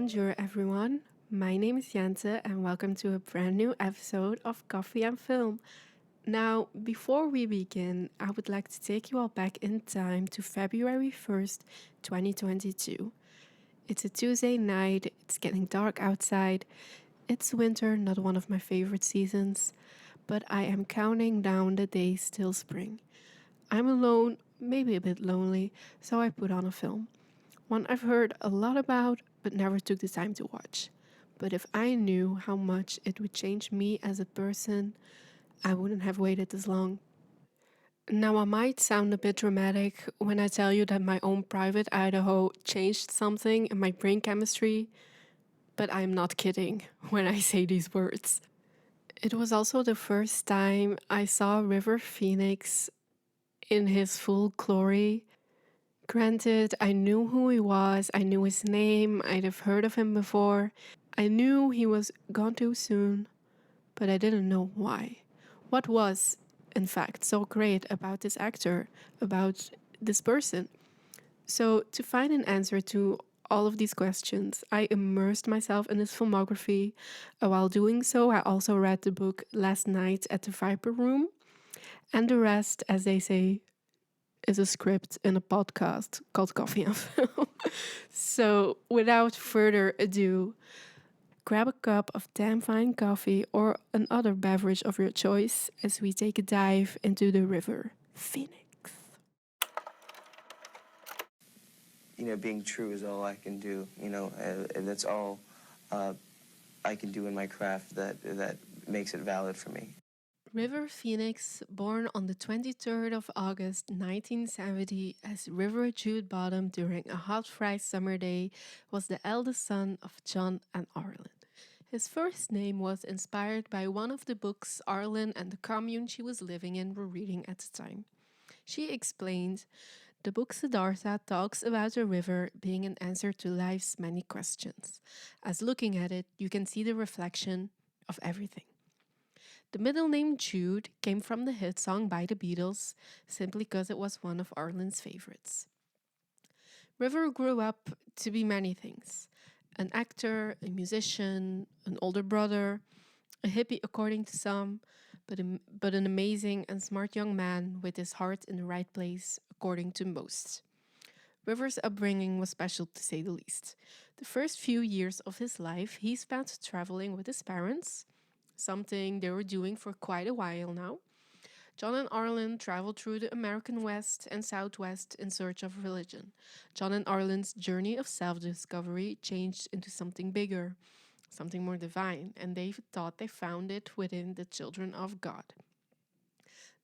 Bonjour, everyone. My name is Jante, and welcome to a brand new episode of Coffee and Film. Now, before we begin, I would like to take you all back in time to February 1st, 2022. It's a Tuesday night, it's getting dark outside. It's winter, not one of my favorite seasons, but I am counting down the days till spring. I'm alone, maybe a bit lonely, so I put on a film. One I've heard a lot about, but never took the time to watch. But if I knew how much it would change me as a person, I wouldn't have waited this long. Now, I might sound a bit dramatic when I tell you that my own private Idaho changed something in my brain chemistry, but I'm not kidding when I say these words. It was also the first time I saw River Phoenix in his full glory. Granted, I knew who he was, I knew his name, I'd have heard of him before. I knew he was gone too soon, but I didn't know why. What was, in fact, so great about this actor, about this person? So, to find an answer to all of these questions, I immersed myself in his filmography. While doing so, I also read the book Last Night at the Viper Room, and the rest, as they say, is a script in a podcast called Coffee and Film. So, without further ado, grab a cup of damn fine coffee or another beverage of your choice as we take a dive into the river Phoenix. Being true is all I can do, and that's all uh, I can do in my craft that makes it valid for me. River Phoenix, born on the 23rd of August 1970 as River Jude Bottom during a hot, dry summer day, was the eldest son of John and Arlen. His first name was inspired by one of the books Arlen and the commune she was living in were reading at the time. She explained, the book Siddhartha talks about a river being an answer to life's many questions. As looking at it, you can see the reflection of everything. The middle name Jude came from the hit song by the Beatles, simply because it was one of Arlen's favorites. River grew up to be many things: an actor, a musician, an older brother, a hippie according to some, but an amazing and smart young man with his heart in the right place according to most. River's upbringing was special to say the least. The first few years of his life he spent traveling with his parents, something they were doing for quite a while now. John and Arlen traveled through the American West and Southwest in search of religion. John and Arlen's journey of self discovery changed into something bigger, something more divine, and they thought they found it within the children of God.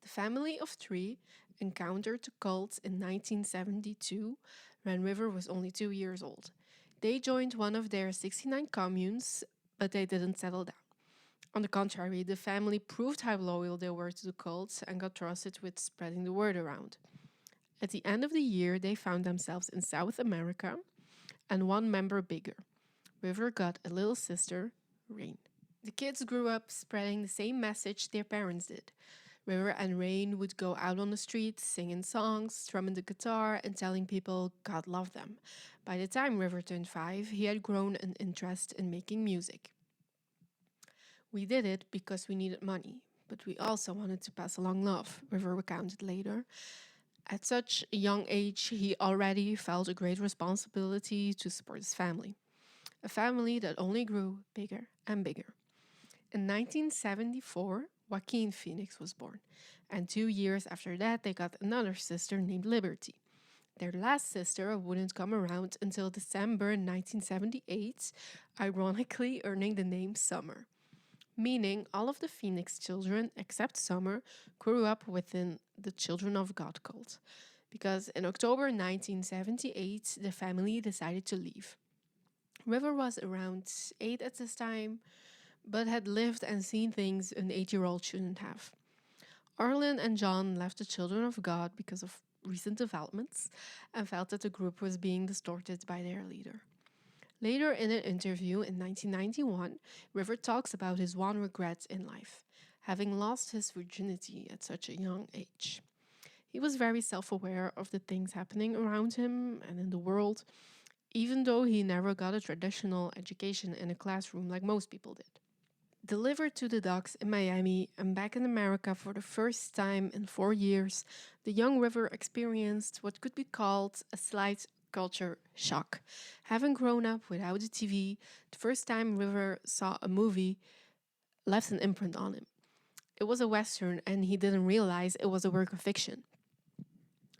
The family of three encountered the cult in 1972 when River was only 2 years old. They joined one of their 69 communes, but they didn't settle down. On the contrary, the family proved how loyal they were to the cult and got trusted with spreading the word around. At the end of the year, they found themselves in South America and one member bigger. River got a little sister, Rain. The kids grew up spreading the same message their parents did. River and Rain would go out on the street, singing songs, strumming the guitar, and telling people God loved them. By the time River turned 5, he had grown an interest in making music. We did it because we needed money, but we also wanted to pass along love, River recounted later. At such a young age, he already felt a great responsibility to support his family, a family that only grew bigger and bigger. In 1974, Joaquin Phoenix was born, and 2 years after that, they got another sister named Liberty. Their last sister wouldn't come around until December 1978, ironically earning the name Summer, meaning all of the Phoenix children, except Summer, grew up within the Children of God cult. Because in October 1978, the family decided to leave. River was around 8 at this time, but had lived and seen things an 8-year-old shouldn't have. Arlen and John left the Children of God because of recent developments and felt that the group was being distorted by their leader. Later in an interview in 1991, River talks about his one regret in life, having lost his virginity at such a young age. He was very self aware of the things happening around him and in the world. even though he never got a traditional education in a classroom like most people did. Delivered to the docks in Miami and back in America for the first time in 4 years, the young River experienced what could be called a slight culture shock. Having grown up without a TV, the first time River saw a movie left an imprint on him. It was a Western, and he didn't realize it was a work of fiction.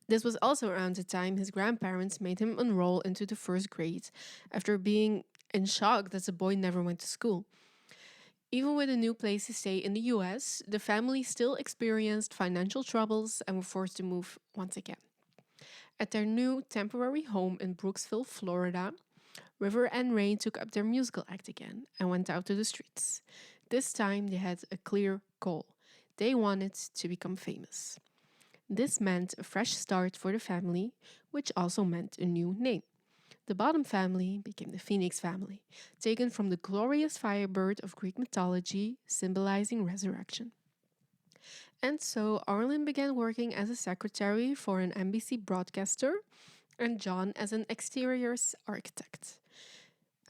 This was also around the time his grandparents made him enroll into the first grade after being in shock that the boy never went to school. Even with a new place to stay in the US, the family still experienced financial troubles and were forced to move once again. At their new temporary home in Brooksville, Florida, River and Rain took up their musical act again and went out to the streets. This time they had a clear goal. They wanted to become famous. This meant a fresh start for the family, which also meant a new name. The Bottom family became the Phoenix family, taken from the glorious firebird of Greek mythology, symbolizing resurrection. And so Arlen began working as a secretary for an NBC broadcaster, and John as an exteriors architect.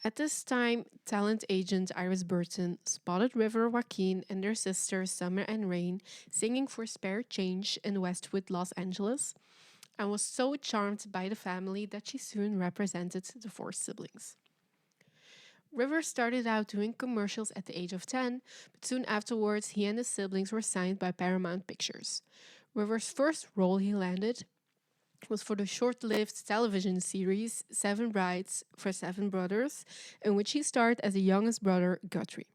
At this time, talent agent Iris Burton spotted River Joaquin and their sisters Summer and Rain singing for Spare Change in Westwood, Los Angeles, and was so charmed by the family that she soon represented the four siblings. River started out doing commercials at the age of 10, but soon afterwards he and his siblings were signed by Paramount Pictures. River's first role he landed was for the short lived television series Seven Brides for Seven Brothers, in which he starred as the youngest brother, Guthrie.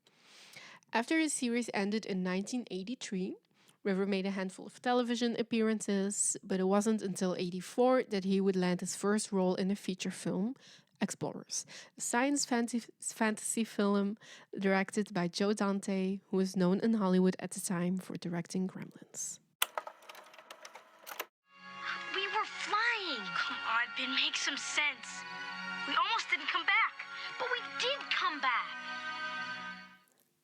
After the series ended in 1983, River made a handful of television appearances, but it wasn't until 84 that he would land his first role in a feature film, Explorers, a science fantasy film directed by Joe Dante, who was known in Hollywood at the time for directing Gremlins. We were flying. Come on, Ben, make some sense. We almost didn't come back, but we did come back.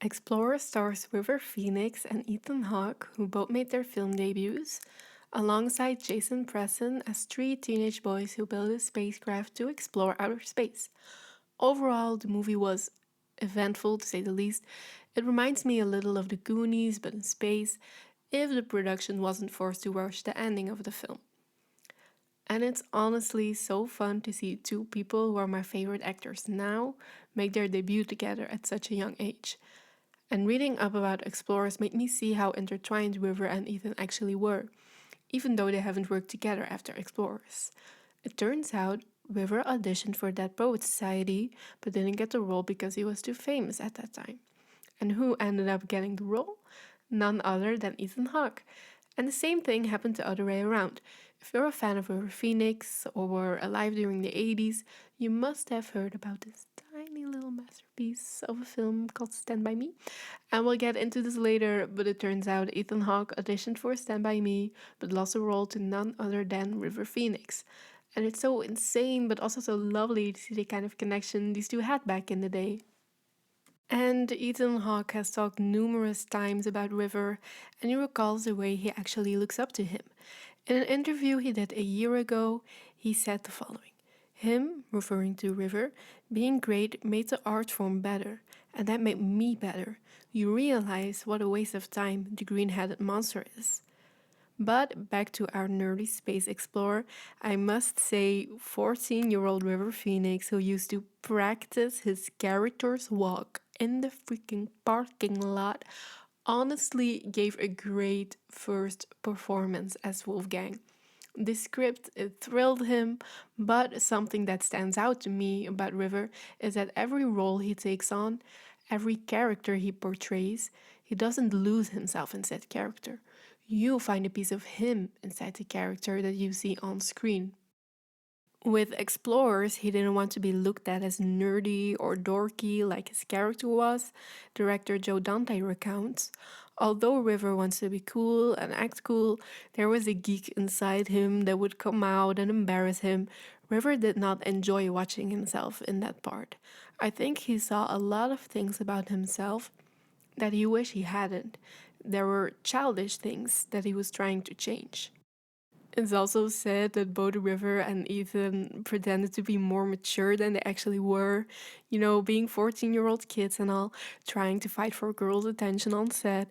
Explorer stars River Phoenix and Ethan Hawke, who both made their film debuts, alongside Jason Presson as three teenage boys who build a spacecraft to explore outer space. Overall, the movie was eventful, to say the least. It reminds me a little of The Goonies, but in space, if the production wasn't forced to rush the ending of the film. And it's honestly so fun to see two people who are my favorite actors now make their debut together at such a young age. And reading up about Explorers made me see how intertwined River and Ethan actually were, even though they haven't worked together after Explorers. It turns out River auditioned for Dead Poets Society, but didn't get the role because he was too famous at that time. And who ended up getting the role? None other than Ethan Hawke. And the same thing happened the other way around. If you're a fan of River Phoenix or were alive during the 80s, you must have heard about this tiny little masterpiece of a film called Stand By Me. And we'll get into this later, but it turns out Ethan Hawke auditioned for Stand By Me, but lost the role to none other than River Phoenix. And it's so insane, but also so lovely to see the kind of connection these two had back in the day. And Ethan Hawke has talked numerous times about River, and he recalls the way he actually looks up to him. In an interview he did a year ago, he said the following: "Him," referring to River, "being great made the art form better, and that made me better. You realize what a waste of time the green-headed monster is." But back to our nerdy space explorer, I must say 14-year-old River Phoenix, who used to practice his character's walk in the freaking parking lot, honestly gave a great first performance as Wolfgang. The script, it thrilled him, but something that stands out to me about River is that every role he takes on, every character he portrays, he doesn't lose himself in said character. You find a piece of him inside the character that you see on screen. With Explorers, he didn't want to be looked at as nerdy or dorky like his character was, director Joe Dante recounts. Although River wants to be cool and act cool, there was a geek inside him that would come out and embarrass him. River did not enjoy watching himself in that part. I think he saw a lot of things about himself that he wished he hadn't. There were childish things that he was trying to change. It's also said that both River and Ethan pretended to be more mature than they actually were, being 14-year-old kids and all, trying to fight for girls' attention on set.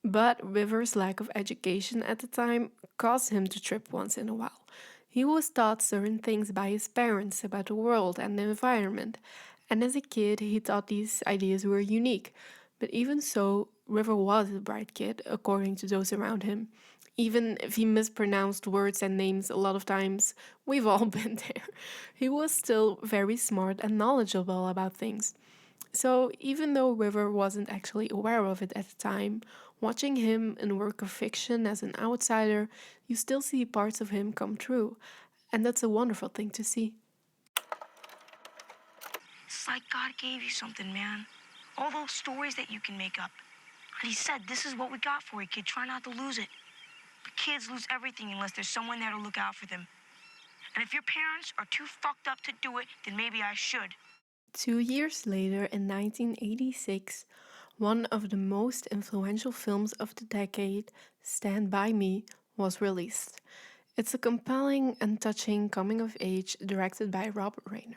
But River's lack of education at the time caused him to trip once in a while. He was taught certain things by his parents about the world and the environment, and as a kid, he thought these ideas were unique. But even so, River was a bright kid, according to those around him. Even if he mispronounced words and names a lot of times, we've all been there. He was still very smart and knowledgeable about things. So, even though River wasn't actually aware of it at the time, watching him in work of fiction as an outsider, you still see parts of him come true. And that's a wonderful thing to see. It's like God gave you something, man. All those stories that you can make up. And he said, this is what we got for you, kid. Try not to lose it. But kids lose everything unless there's someone there to look out for them. And if your parents are too fucked up to do it, then maybe I should. 2 years later, in 1986, one of the most influential films of the decade, Stand By Me, was released. It's a compelling and touching coming of age directed by Rob Reiner.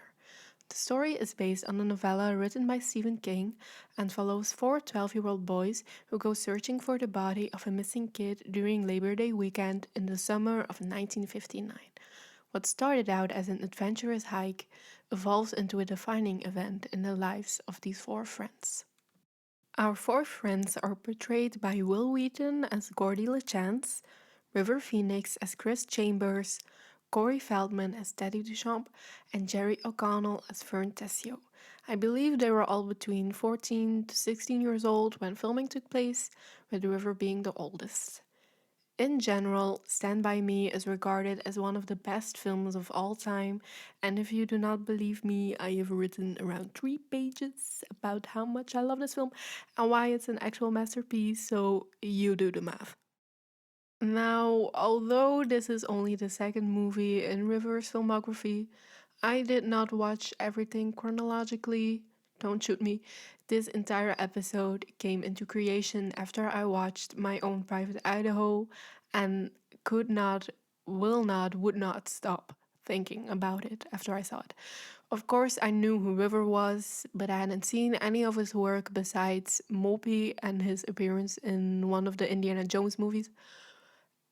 The story is based on a novella written by Stephen King and follows four 12-year-old boys who go searching for the body of a missing kid during Labor Day weekend in the summer of 1959. What started out as an adventurous hike evolves into a defining event in the lives of these four friends. Our four friends are portrayed by Will Wheaton as Gordy LeChance, River Phoenix as Chris Chambers, Corey Feldman as Teddy Duchamp, and Jerry O'Connell as Fern Tessio. I believe they were all between 14 to 16 years old when filming took place, with River being the oldest. In general, Stand By Me is regarded as one of the best films of all time, and if you do not believe me, I have written around 3 pages about how much I love this film and why it's an actual masterpiece, so you do the math. Now, although this is only the second movie in River's filmography, I did not watch everything chronologically. Don't shoot me. This entire episode came into creation after I watched My Own Private Idaho and could not, will not, would not stop thinking about it after I saw it. Of course, I knew who River was, but I hadn't seen any of his work besides Mopey and his appearance in one of the Indiana Jones movies.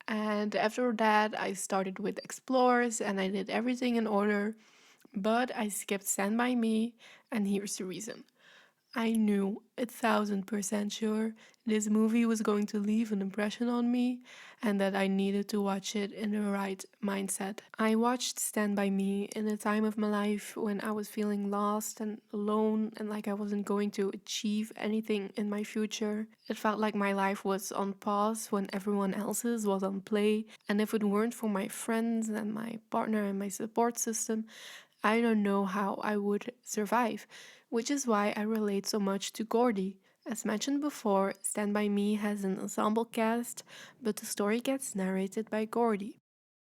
And after that, I started with Explorers and I did everything in order, but I skipped Stand By Me, and here's the reason. I knew 1,000% sure this movie was going to leave an impression on me and that I needed to watch it in the right mindset. I watched Stand By Me in a time of my life when I was feeling lost and alone and like I wasn't going to achieve anything in my future. It felt like my life was on pause when everyone else's was on play, and if it weren't for my friends and my partner and my support system, I don't know how I would survive, which is why I relate so much to Gordy. As mentioned before, Stand By Me has an ensemble cast, but the story gets narrated by Gordy.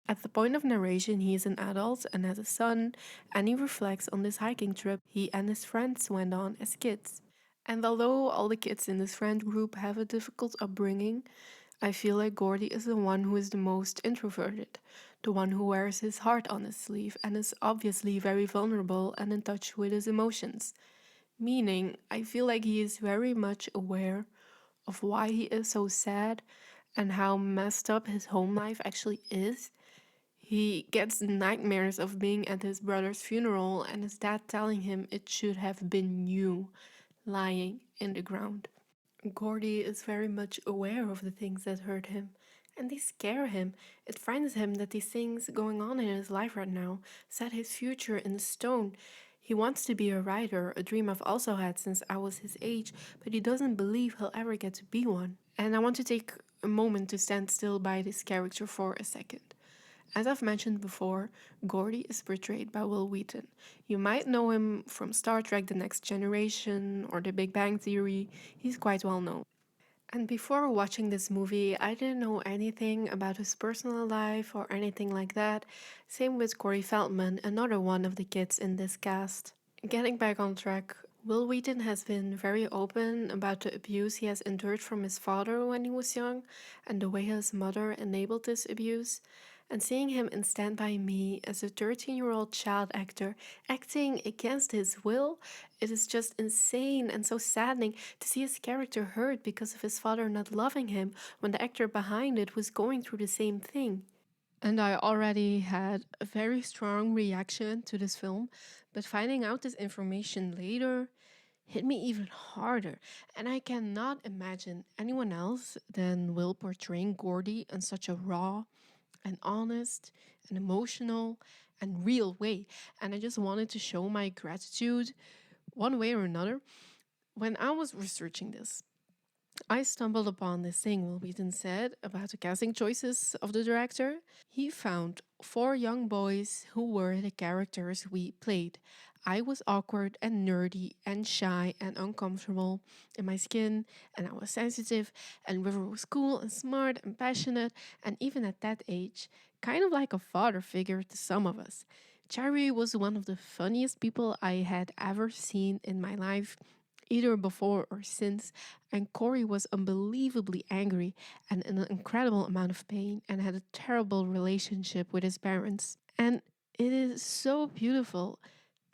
At the point of narration, he is an adult and has a son, and he reflects on this hiking trip he and his friends went on as kids. And although all the kids in this friend group have a difficult upbringing, I feel like Gordy is the one who is the most introverted, the one who wears his heart on his sleeve and is obviously very vulnerable and in touch with his emotions. Meaning, I feel like he is very much aware of why he is so sad and how messed up his home life actually is. He gets nightmares of being at his brother's funeral and his dad telling him it should have been you lying in the ground. Gordy is very much aware of the things that hurt him, and they scare him. It frightens him that these things going on in his life right now set his future in stone. He wants to be a writer, a dream I've also had since I was his age, but he doesn't believe he'll ever get to be one. And I want to take a moment to stand still by this character for a second. As I've mentioned before, Gordy is portrayed by Will Wheaton. You might know him from Star Trek The Next Generation or The Big Bang Theory. He's quite well known. And before watching this movie, I didn't know anything about his personal life or anything like that. Same with Corey Feldman, another one of the kids in this cast. Getting back on track, Will Wheaton has been very open about the abuse he has endured from his father when he was young and the way his mother enabled this abuse. And seeing him in Stand By Me as a 13-year-old child actor acting against his will, it is just insane and so saddening to see his character hurt because of his father not loving him when the actor behind it was going through the same thing. And I already had a very strong reaction to this film, but finding out this information later hit me even harder. And I cannot imagine anyone else than Will portraying Gordy in such a raw and honest and emotional and real way. And I just wanted to show my gratitude one way or another. When I was researching this, I stumbled upon this thing Will Wheaton said about the casting choices of the director. He found four young boys who were the characters we played. I was awkward and nerdy and shy and uncomfortable in my skin, and I was sensitive, and River was cool and smart and passionate, and even at that age, kind of like a father figure to some of us. Cherry was one of the funniest people I had ever seen in my life, either before or since, and Corey was unbelievably angry and in an incredible amount of pain and had a terrible relationship with his parents. And it is so beautiful,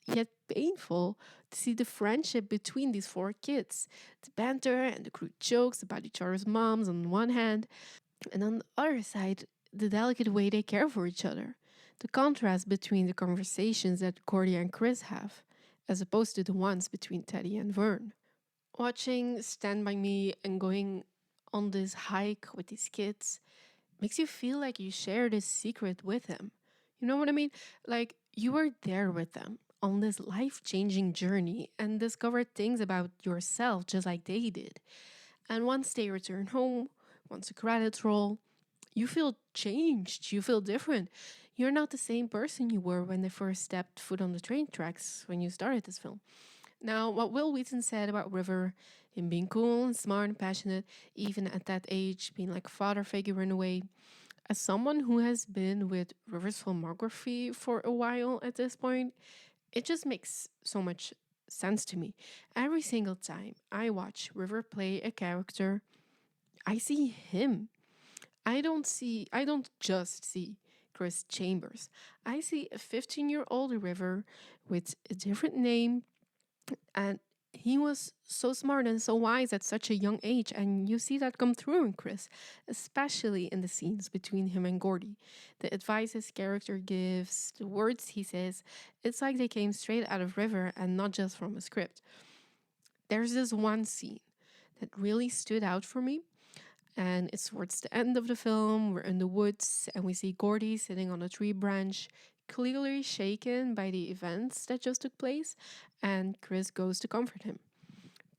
yet painful, to see the friendship between these four kids. The banter and the crude jokes about each other's moms on one hand, and on the other side, the delicate way they care for each other. The contrast between the conversations that Cordy and Chris have, as opposed to the ones between Teddy and Vern. Watching Stand By Me and going on this hike with these kids makes you feel like you share this secret with them. You know what I mean? Like you were there with them on this life changing journey and discovered things about yourself just like they did. And once they return home, once the credits roll, you feel changed, you feel different. You're not the same person you were when they first stepped foot on the train tracks when you started this film. Now, what Will Wheaton said about River, him being cool and smart and passionate, even at that age, being like a father figure in a way, as someone who has been with River's filmography for a while at this point, it just makes so much sense to me. Every single time I watch River play a character, I see him. I don't just see Chris Chambers. I see a 15-year-old River with a different name, and he was so smart and so wise at such a young age. And you see that come through in Chris, especially in the scenes between him and Gordy. The advice his character gives, the words he says, it's like they came straight out of River and not just from a script. There's this one scene that really stood out for me. And it's towards the end of the film. We're in the woods and we see Gordy sitting on a tree branch, clearly shaken by the events that just took place. And Chris goes to comfort him.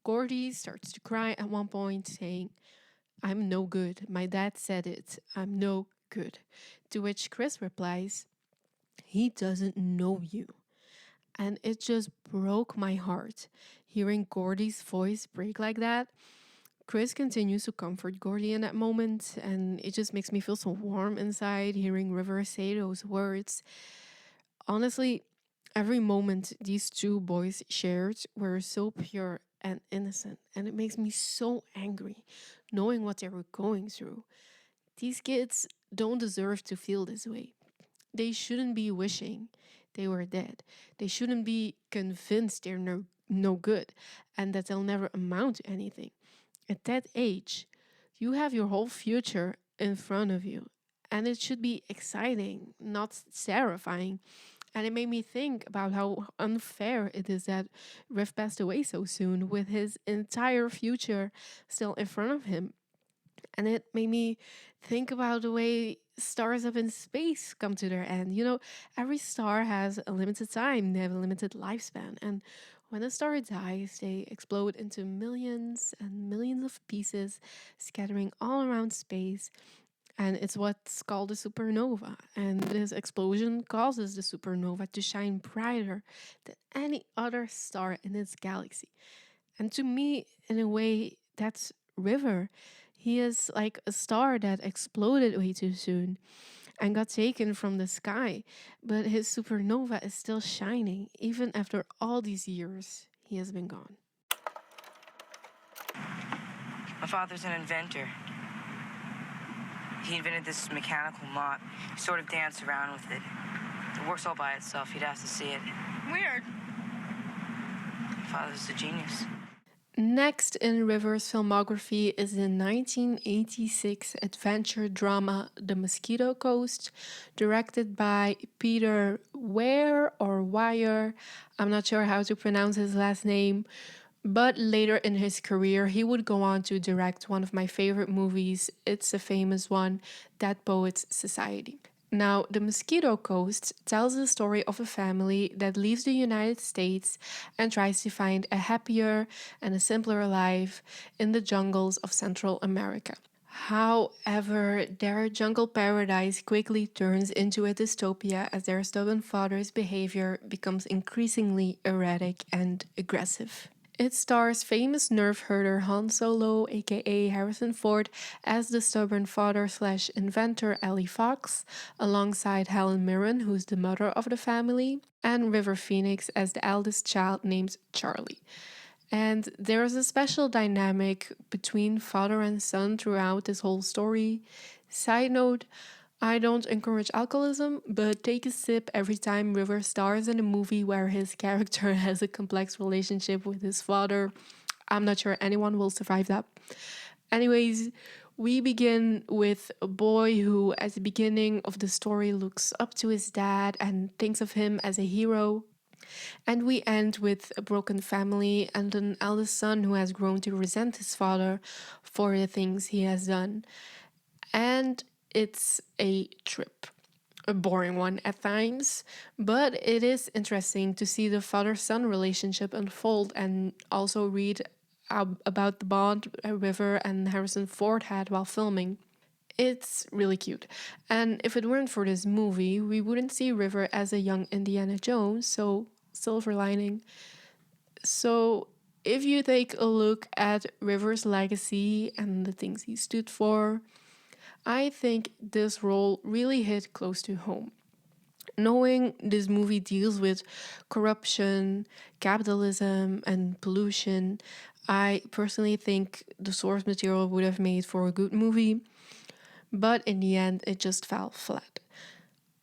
Gordy starts to cry at one point, saying, "I'm no good. My dad said it. I'm no good." To which Chris replies, "He doesn't know you." And it just broke my heart hearing Gordy's voice break like that. Chris continues to comfort Gordy in that moment, and it just makes me feel so warm inside hearing River say those words. Honestly, every moment these two boys shared were so pure and innocent, and it makes me so angry knowing what they were going through. These kids don't deserve to feel this way. They shouldn't be wishing they were dead. They shouldn't be convinced they're no good and that they'll never amount to anything. At that age, you have your whole future in front of you. And it should be exciting, not terrifying. And it made me think about how unfair it is that Riff passed away so soon with his entire future still in front of him. And it made me think about the way stars up in space come to their end. You know, every star has a limited time, they have a limited lifespan. And when a star dies, they explode into millions and millions of pieces, scattering all around space. And it's what's called a supernova. And this explosion causes the supernova to shine brighter than any other star in its galaxy. And to me, in a way, that's River. He is like a star that exploded way too soon and got taken from the sky, but his supernova is still shining even after all these years he has been gone. My father's an inventor. He invented this mechanical mop. You sort of dance around with it. It works all by itself. You'd have to see it. Weird. Father's a genius. Next in River's filmography is the 1986 adventure drama The Mosquito Coast, directed by Peter Weir or Weir. I'm not sure how to pronounce his last name, but later in his career, he would go on to direct one of my favorite movies. It's a famous one, Dead Poets Society. Now, The Mosquito Coast tells the story of a family that leaves the United States and tries to find a happier and a simpler life in the jungles of Central America. However, their jungle paradise quickly turns into a dystopia as their stubborn father's behavior becomes increasingly erratic and aggressive. It stars famous nerve herder Han Solo, aka Harrison Ford, as the stubborn father slash inventor Ellie Fox, alongside Helen Mirren, who's the mother of the family, and River Phoenix as the eldest child named Charlie. And there's a special dynamic between father and son throughout this whole story. Side note, I don't encourage alcoholism, but take a sip every time River stars in a movie where his character has a complex relationship with his father. I'm not sure anyone will survive that. Anyways, we begin with a boy who, at the beginning of the story, looks up to his dad and thinks of him as a hero. And we end with a broken family and an eldest son who has grown to resent his father for the things he has done. And it's a trip. A boring one at times, but it is interesting to see the father son relationship unfold and also read about the bond River and Harrison Ford had while filming. It's really cute. And if it weren't for this movie, we wouldn't see River as a young Indiana Jones, so silver lining. So if you take a look at River's legacy and the things he stood for, I think this role really hit close to home. Knowing this movie deals with corruption, capitalism, and pollution, I personally think the source material would have made for a good movie, but in the end, it just fell flat.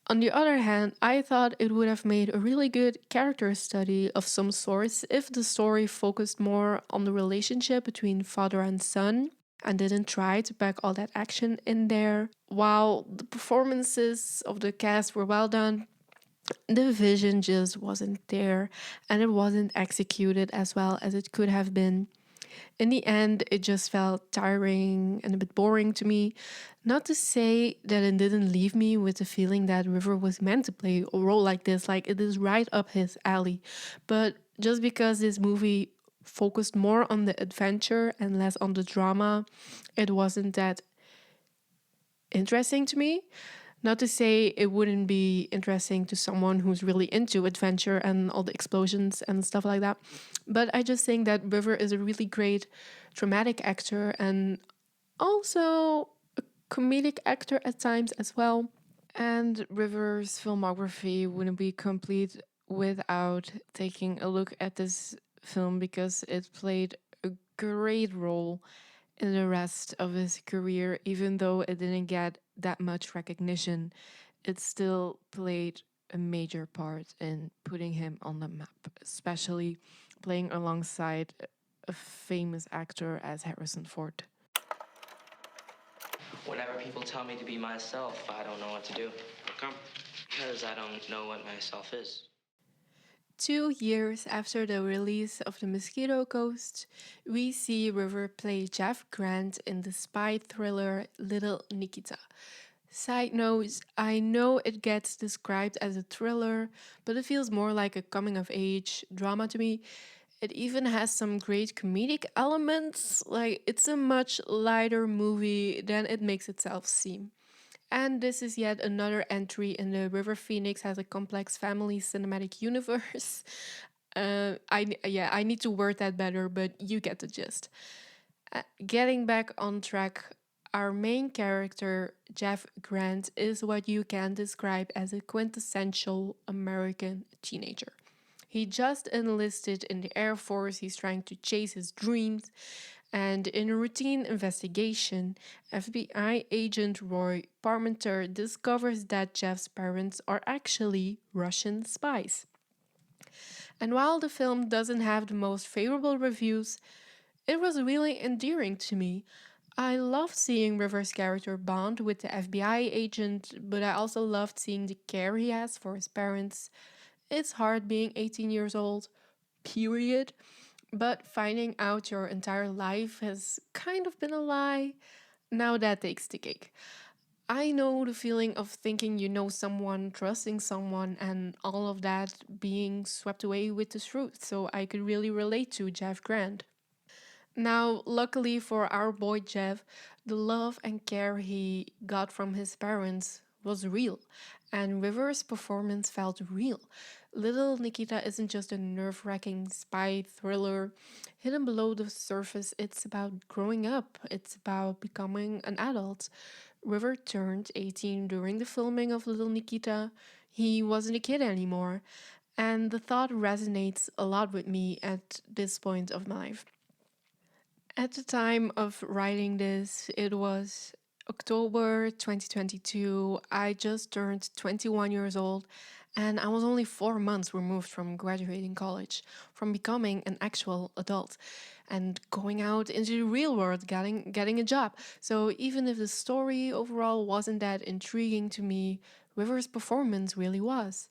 On the other hand, I thought it would have made a really good character study of some sorts if the story focused more on the relationship between father and son and didn't try to pack all that action in there. While the performances of the cast were well done, the vision just wasn't there and it wasn't executed as well as it could have been. In the end, it just felt tiring and a bit boring to me. Not to say that it didn't leave me with the feeling that River was meant to play a role like this, like it is right up his alley. But just because this movie focused more on the adventure and less on the drama, it wasn't that interesting to me. Not to say it wouldn't be interesting to someone who's really into adventure and all the explosions and stuff like that. But I just think that River is a really great dramatic actor and also a comedic actor at times as well. And River's filmography wouldn't be complete without taking a look at this film because it played a great role in the rest of his career, even though it didn't get that much recognition. It still played a major part in putting him on the map, especially playing alongside a famous actor as Harrison Ford. Whenever people tell me to be myself, I don't know what to do. How come? Because I don't know what myself is. 2 years after the release of The Mosquito Coast, we see River play Jeff Grant in the spy thriller Little Nikita. Side note, I know it gets described as a thriller, but it feels more like a coming of age drama to me. It even has some great comedic elements, like it's a much lighter movie than it makes itself seem. And this is yet another entry in the River Phoenix has a complex family cinematic universe. I need to word that better, but you get the gist. Getting back on track, our main character, Jeff Grant, is what you can describe as a quintessential American teenager. He just enlisted in the Air Force, he's trying to chase his dreams, And in a routine investigation, FBI agent Roy Parmenter discovers that Jeff's parents are actually Russian spies. And while the film doesn't have the most favorable reviews, it was really endearing to me. I loved seeing River's character bond with the FBI agent, but I also loved seeing the care he has for his parents. It's hard being 18 years old, period. But finding out your entire life has kind of been a lie. Now that takes the cake. I know the feeling of thinking you know someone, trusting someone, and all of that being swept away with the truth, so I could really relate to Jeff Grant. Now, luckily for our boy Jeff, the love and care he got from his parents was real, and River's performance felt real. Little Nikita isn't just a nerve wracking spy thriller hidden below the surface, it's about growing up, it's about becoming an adult. River turned 18 during the filming of Little Nikita. He wasn't a kid anymore, and the thought resonates a lot with me at this point of my life. At the time of writing this, it was October 2022. I just turned 21 years old, and I was only 4 months removed from graduating college, from becoming an actual adult and going out into the real world, getting a job. So even if the story overall wasn't that intriguing to me, River's performance really was.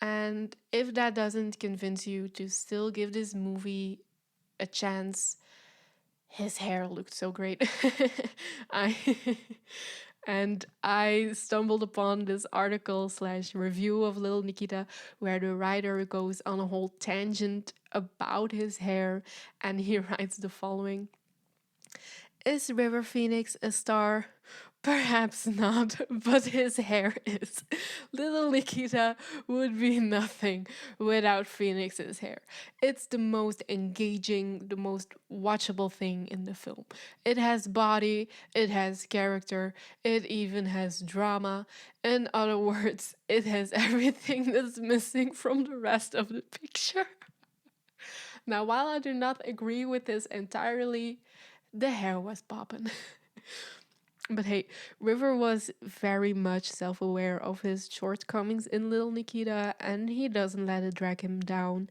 And if that doesn't convince you to still give this movie a chance, his hair looked so great. I and I stumbled upon this article slash review of Little Nikita where the writer goes on a whole tangent about his hair, and he writes the following: is River Phoenix a star? Perhaps not, but his hair is. Little Nikita would be nothing without Phoenix's hair. It's the most engaging, the most watchable thing in the film. It has body, it has character, it even has drama. In other words, it has everything that's missing from the rest of the picture. Now, while I do not agree with this entirely, the hair was popping. But hey, River was very much self aware of his shortcomings in Little Nikita, and he doesn't let it drag him down.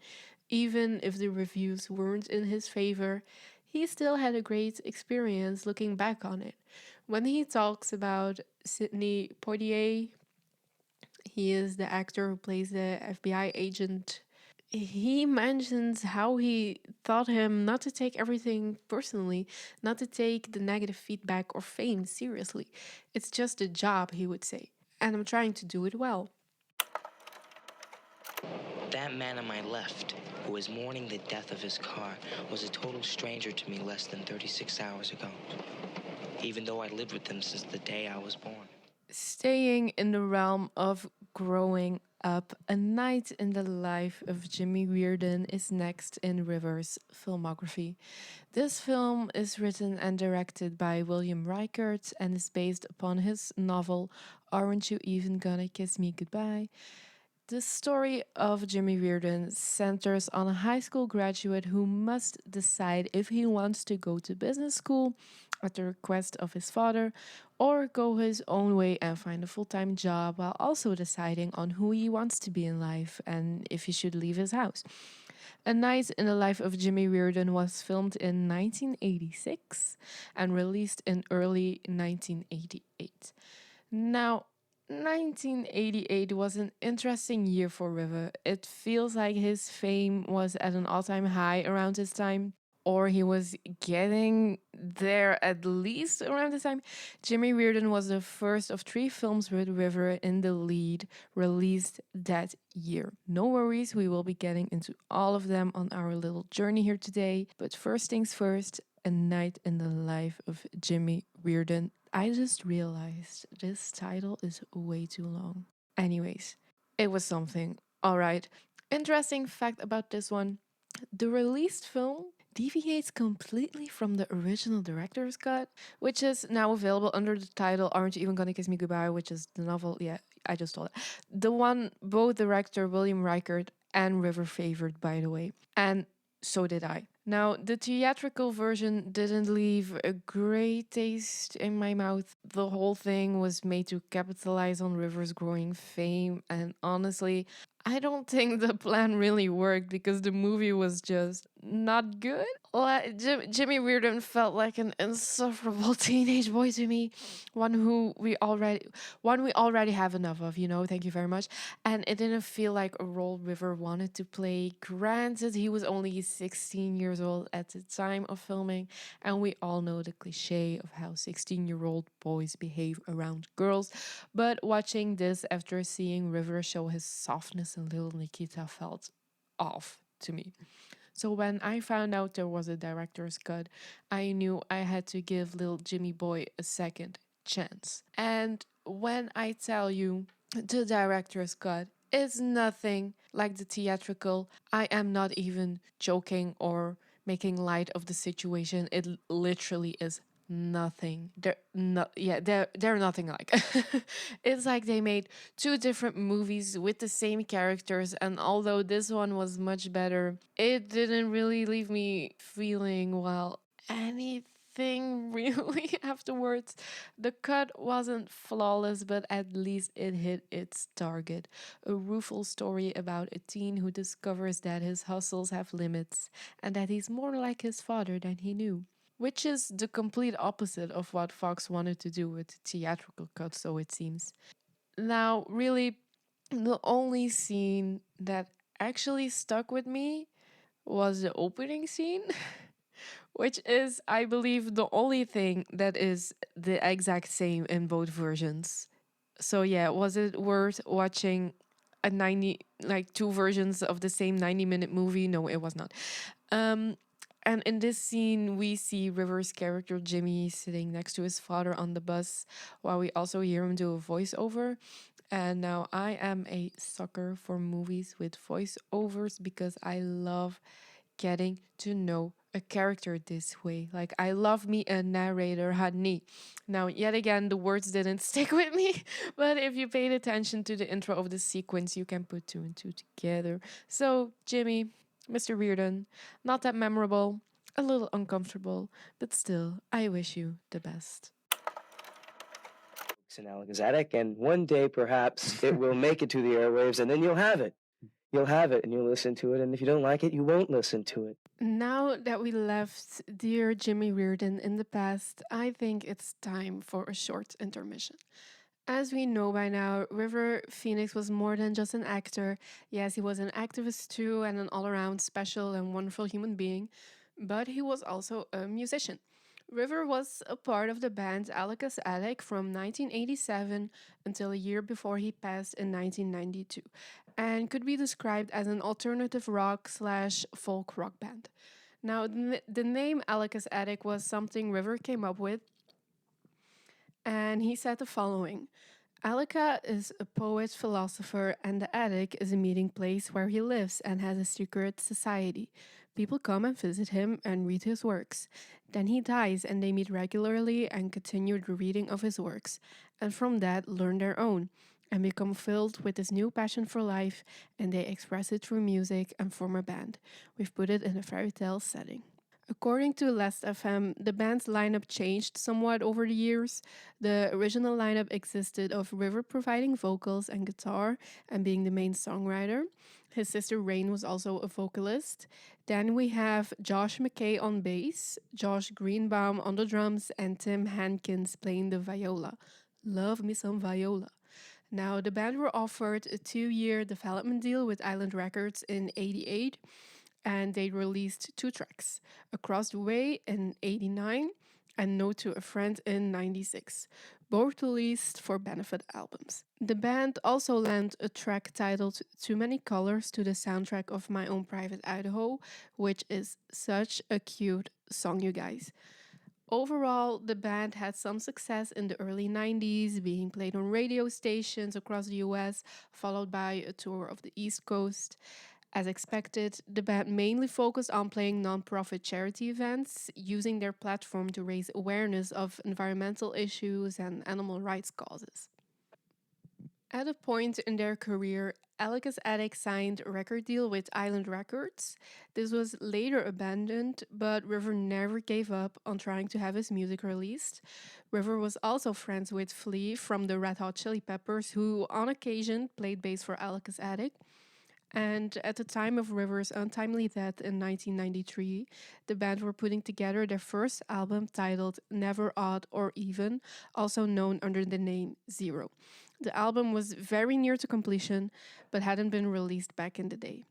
Even if the reviews weren't in his favor, he still had a great experience looking back on it. When he talks about Sidney Poitier, he is the actor who plays the FBI agent. He mentions how he taught him not to take everything personally, not to take the negative feedback or fame seriously. It's just a job, he would say, and I'm trying to do it well. That man on my left, who was mourning the death of his car, was a total stranger to me less than 36 hours ago, even though I lived with him since the day I was born. Staying in the realm of growing up, A Night in the Life of Jimmy Reardon is next in River's filmography. This film is written and directed by William Reichert and is based upon his novel Aren't You Even Gonna Kiss Me Goodbye? The story of Jimmy Reardon centers on a high school graduate who must decide if he wants to go to business school at the request of his father or go his own way and find a full time job while also deciding on who he wants to be in life and if he should leave his house. A Night in the Life of Jimmy Reardon was filmed in 1986 and released in early 1988. Now, 1988 was an interesting year for River. It feels like his fame was at an all time high around this time, or he was getting there at least around this time. Jimmy Reardon was the first of three films with River in the lead released that year. No worries, we will be getting into all of them on our little journey here today. But first things first, A Night in the Life of Jimmy Reardon. I just realized this title is way too long. Anyways, it was something. All right. Interesting fact about this one: the released film deviates completely from the original director's cut, which is now available under the title Aren't You Even Gonna Kiss Me Goodbye, which is the novel. Yeah, I just told it. The one both director William Reichert and River favored, by the way. And so did I. Now, the theatrical version didn't leave a great taste in my mouth. The whole thing was made to capitalize on River's growing fame, and honestly, I don't think the plan really worked because the movie was just not good. Jimmy Reardon felt like an insufferable teenage boy to me, one who we already have enough of. Thank you very much. And it didn't feel like a role River wanted to play. Granted, he was only 16 years old at the time of filming, and we all know the cliche of how 16-year-old boys behave around girls. But watching this after seeing River show his softness in Little Nikita felt off to me. So when I found out there was a director's cut, I knew I had to give little Jimmy Boy a second chance. And when I tell you the director's cut is nothing like the theatrical, I am not even joking or making light of the situation. It literally is nothing. They're nothing like. It's like they made two different movies with the same characters, and although this one was much better, it didn't really leave me feeling well anything really afterwards. The cut wasn't flawless, but at least it hit its target. A rueful story about a teen who discovers that his hustles have limits and that he's more like his father than he knew, which is the complete opposite of what Fox wanted to do with the theatrical cut, so it seems. Now, really, the only scene that actually stuck with me was the opening scene, which is, I believe, the only thing that is the exact same in both versions. So, yeah, was it worth watching a 90, like two versions of the same 90-minute movie? No, it was not. Um, and in this scene, we see River's character Jimmy sitting next to his father on the bus, while we also hear him do a voiceover. And now I am a sucker for movies with voiceovers because I love getting to know a character this way. Like, I love me a narrator, honey. Now, yet again, the words didn't stick with me, but if you paid attention to the intro of the sequence, you can put two and two together. So, Jimmy, Mr. Reardon, not that memorable, a little uncomfortable, but still, I wish you the best. It's in Alaga's attic, and one day perhaps it will make it to the airwaves, and then you'll have it. You'll have it, and you'll listen to it, and if you don't like it, you won't listen to it. Now that we left dear Jimmy Reardon in the past, I think it's time for a short intermission. As we know by now, River Phoenix was more than just an actor. Yes, he was an activist too and an all around special and wonderful human being, but he was also a musician. River was a part of the band Alaka's Attic from 1987 until a year before he passed in 1992, and could be described as an alternative rock slash folk rock band. Now, the name Alaka's Attic was something River came up with, and he said the following: Alaka is a poet, philosopher, and the attic is a meeting place where he lives and has a secret society. People come and visit him and read his works. Then he dies and they meet regularly and continue the reading of his works, and from that learn their own and become filled with this new passion for life, and they express it through music and form a band. We've put it in a fairy tale setting. According to Last FM, the band's lineup changed somewhat over the years. The original lineup existed of River providing vocals and guitar and being the main songwriter. His sister Rain was also a vocalist. Then we have Josh McKay on bass, Josh Greenbaum on the drums, and Tim Hankins playing the viola. Love me some viola. Now, the band were offered a 2-year development deal with Island Records in '88, and they released two tracks, Across the Way in '89 and Note to a Friend in '96, both released for benefit albums. The band also lent a track titled Too Many Colors to the soundtrack of My Own Private Idaho, which is such a cute song, you guys. Overall, the band had some success in the early '90s, being played on radio stations across the US, followed by a tour of the East Coast. As expected, the band mainly focused on playing nonprofit charity events, using their platform to raise awareness of environmental issues and animal rights causes. At a point in their career, Aleka's Attic signed a record deal with Island Records. This was later abandoned, but River never gave up on trying to have his music released. River was also friends with Flea from the Red Hot Chili Peppers, who on occasion played bass for Aleka's Attic. And at the time of River's untimely death in 1993, the band were putting together their first album titled Never Odd or Even, also known under the name Zero. The album was very near to completion, but hadn't been released back in the day.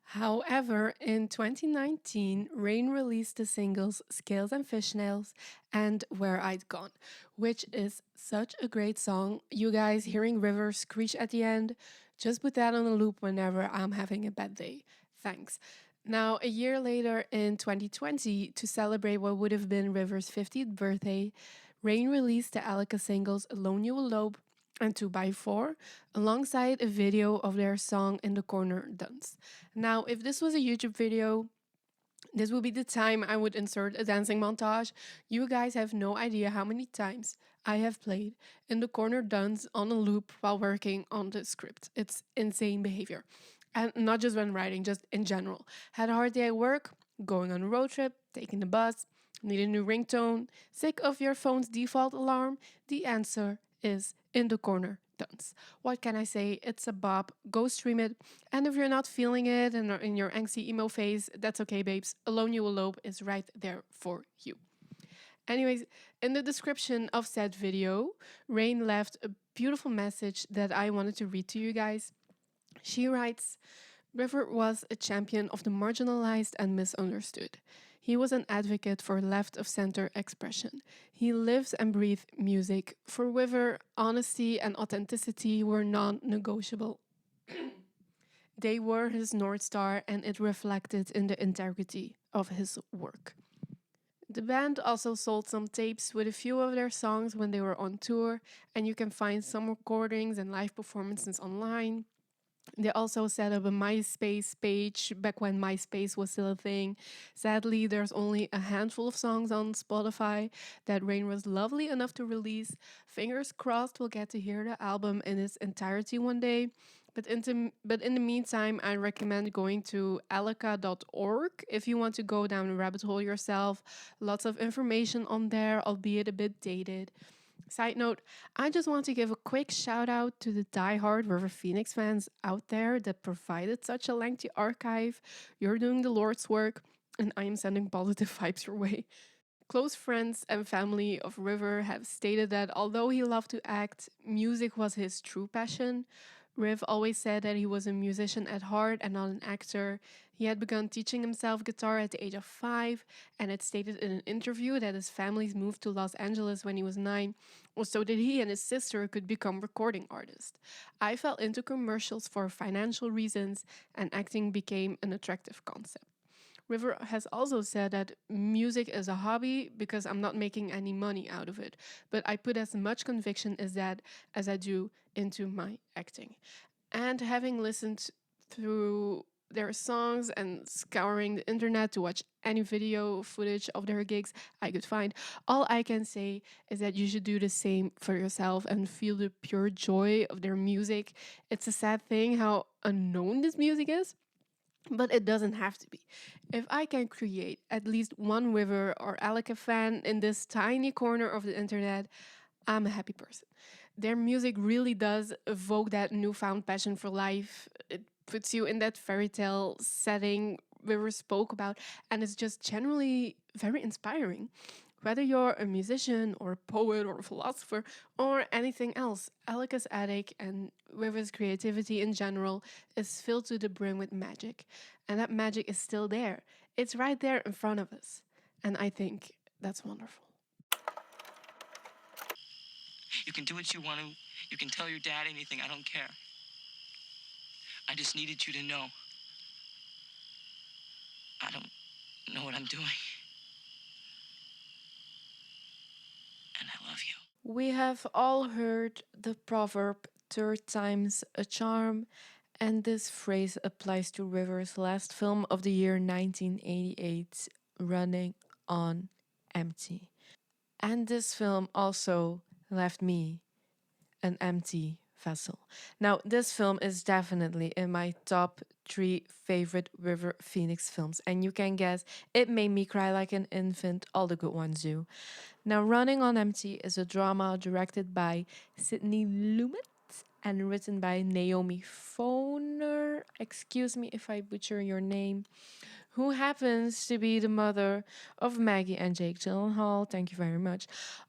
However, in 2019, Rain released the singles Scales and Fishnails and Where I'd Gone, which is such a great song. You guys hearing River screech at the end? Just put that on a loop whenever I'm having a bad day. Thanks. Now, a year later in 2020, to celebrate what would have been River's 50th birthday, Rain released the Aleka singles Alone You Will Lobe and 2x4 alongside a video of their song In the Corner Dance. Now, if this was a YouTube video, this would be the time I would insert a dancing montage. You guys have no idea how many times I have played In the Corner Dance on a loop while working on the script. It's insane behavior. And not just when writing, just in general. Had a hard day at work, going on a road trip, taking the bus, need a new ringtone, sick of your phone's default alarm? The answer is In the Corner Dance. What can I say? It's a bop. Go stream it. And if you're not feeling it and are in your angsty emo phase, that's okay, babes. Alone You Will Lobe is right there for you. Anyways, in the description of said video, Rain left a beautiful message that I wanted to read to you guys. She writes, River was a champion of the marginalized and misunderstood. He was an advocate for left of center expression. He lives and breathed music. For River, honesty and authenticity were non negotiable. They were his North Star, and it reflected in the integrity of his work. The band also sold some tapes with a few of their songs when they were on tour, and you can find some recordings and live performances online. They also set up a MySpace page back when MySpace was still a thing. Sadly, there's only a handful of songs on Spotify that Rain was lovely enough to release. Fingers crossed we'll get to hear the album in its entirety one day. But in the meantime, I recommend going to aleka.org if you want to go down the rabbit hole yourself. Lots of information on there, albeit a bit dated. Side note, I just want to give a quick shout out to the die-hard River Phoenix fans out there that provided such a lengthy archive. You're doing the Lord's work, and I am sending positive vibes your way. Close friends and family of River have stated that although he loved to act, music was his true passion. Riv always said that he was a musician at heart and not an actor. He had begun teaching himself guitar at the age of 5 and had stated in an interview that his family's moved to Los Angeles when he was 9, so that he and his sister could become recording artists. I fell into commercials for financial reasons, and acting became an attractive concept. River has also said that music is a hobby because I'm not making any money out of it, but I put as much conviction as I do into my acting. And having listened through their songs and scouring the internet to watch any video footage of their gigs I could find, all I can say is that you should do the same for yourself and feel the pure joy of their music. It's a sad thing how unknown this music is, but it doesn't have to be. If I can create at least one River or Aleka fan in this tiny corner of the internet, I'm a happy person. Their music really does evoke that newfound passion for life. It puts you in that fairy tale setting River spoke about, and it's just generally very inspiring. Whether you're a musician or a poet or a philosopher or anything else, Aleka's Attic and River's creativity in general is filled to the brim with magic. And that magic is still there. It's right there in front of us. And I think that's wonderful. You can do what you want to. You can tell your dad anything. I don't care. I just needed you to know. I don't know what I'm doing. And I love you. We have all heard the proverb, third time's a charm, and this phrase applies to River's last film of the year 1988, Running on Empty. And this film also left me an empty vessel. Now, this film is definitely in my top three favorite River Phoenix films, and you can guess it made me cry like an infant. All the good ones do. Now, Running on Empty is a drama directed by Sidney Lumet and written by Naomi Foner. Excuse me if I butcher your name, who happens to be the mother of Maggie and Jake Gyllenhaal. Thank you very much.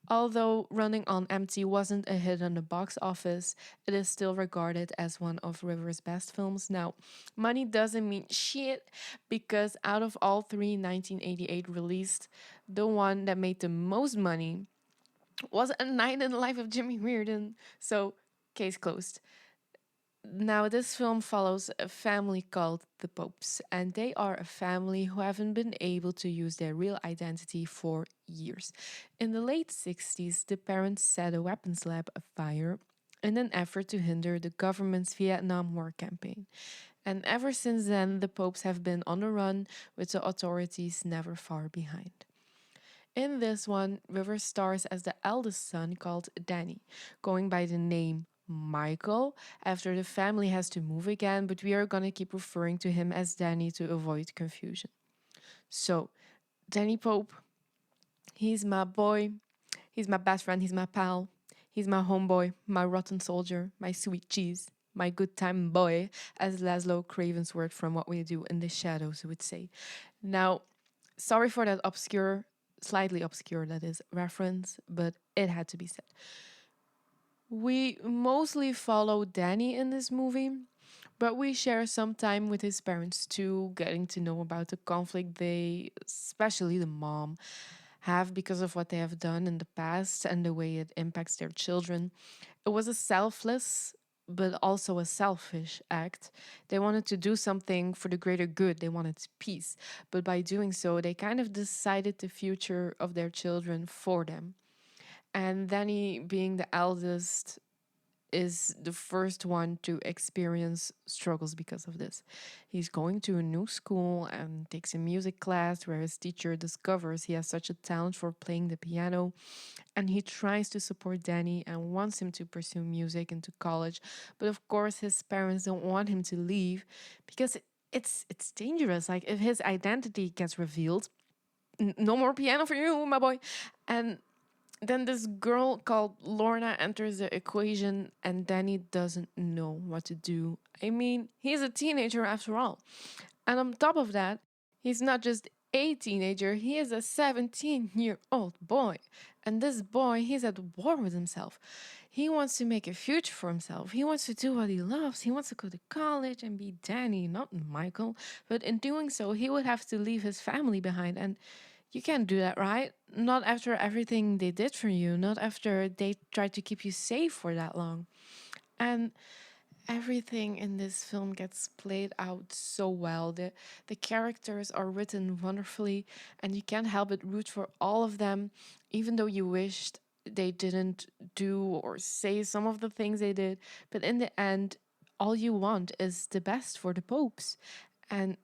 Although Running on Empty wasn't a hit on the box office, it is still regarded as one of River's best films. Now, money doesn't mean shit because out of all three 1988 released, the one that made the most money was A Night in the Life of Jimmy Reardon. So, case closed. Now, this film follows a family called the Popes, and they are a family who haven't been able to use their real identity for years. In the late 60s, the parents set a weapons lab afire in an effort to hinder the government's Vietnam War campaign. And ever since then, the Popes have been on the run, with the authorities never far behind. In this one, River stars as the eldest son called Danny, going by the name Michael after the family has to move again, but we are gonna keep referring to him as Danny to avoid confusion. So, Danny Pope, he's my boy, he's my best friend, he's my pal, he's my homeboy, my rotten soldier, my sweet cheese, my good time boy, as Laszlo Cravensworth from What We Do in the Shadows would say. Now, sorry for that obscure, slightly obscure, that is, reference, but it had to be said. We mostly follow Danny in this movie, but we share some time with his parents too, getting to know about the conflict they, especially the mom, have because of what they have done in the past and the way it impacts their children. It was a selfless but also a selfish act. They wanted to do something for the greater good. They wanted peace. But by doing so, they kind of decided the future of their children for them. And Danny, being the eldest, is the first one to experience struggles because of this. He's going to a new school and takes a music class where his teacher discovers he has such a talent for playing the piano, and he tries to support Danny and wants him to pursue music into college. But of course, his parents don't want him to leave because it's dangerous. Like if his identity gets revealed, no more piano for you, my boy. And then this girl called Lorna enters the equation, and Danny doesn't know what to do. I mean, he's a teenager after all. And on top of that, he's not just a teenager, he is a 17-year-old boy. And this boy, he's at war with himself. He wants to make a future for himself. He wants to do what he loves. He wants to go to college and be Danny, not Michael. But in doing so, he would have to leave his family behind. And you can't do that, right? Not after everything they did for you, not after they tried to keep you safe for that long. And everything in this film gets played out so well. The characters are written wonderfully, and you can't help but root for all of them, even though you wished they didn't do or say some of the things they did. But in the end, all you want is the best for the popes. And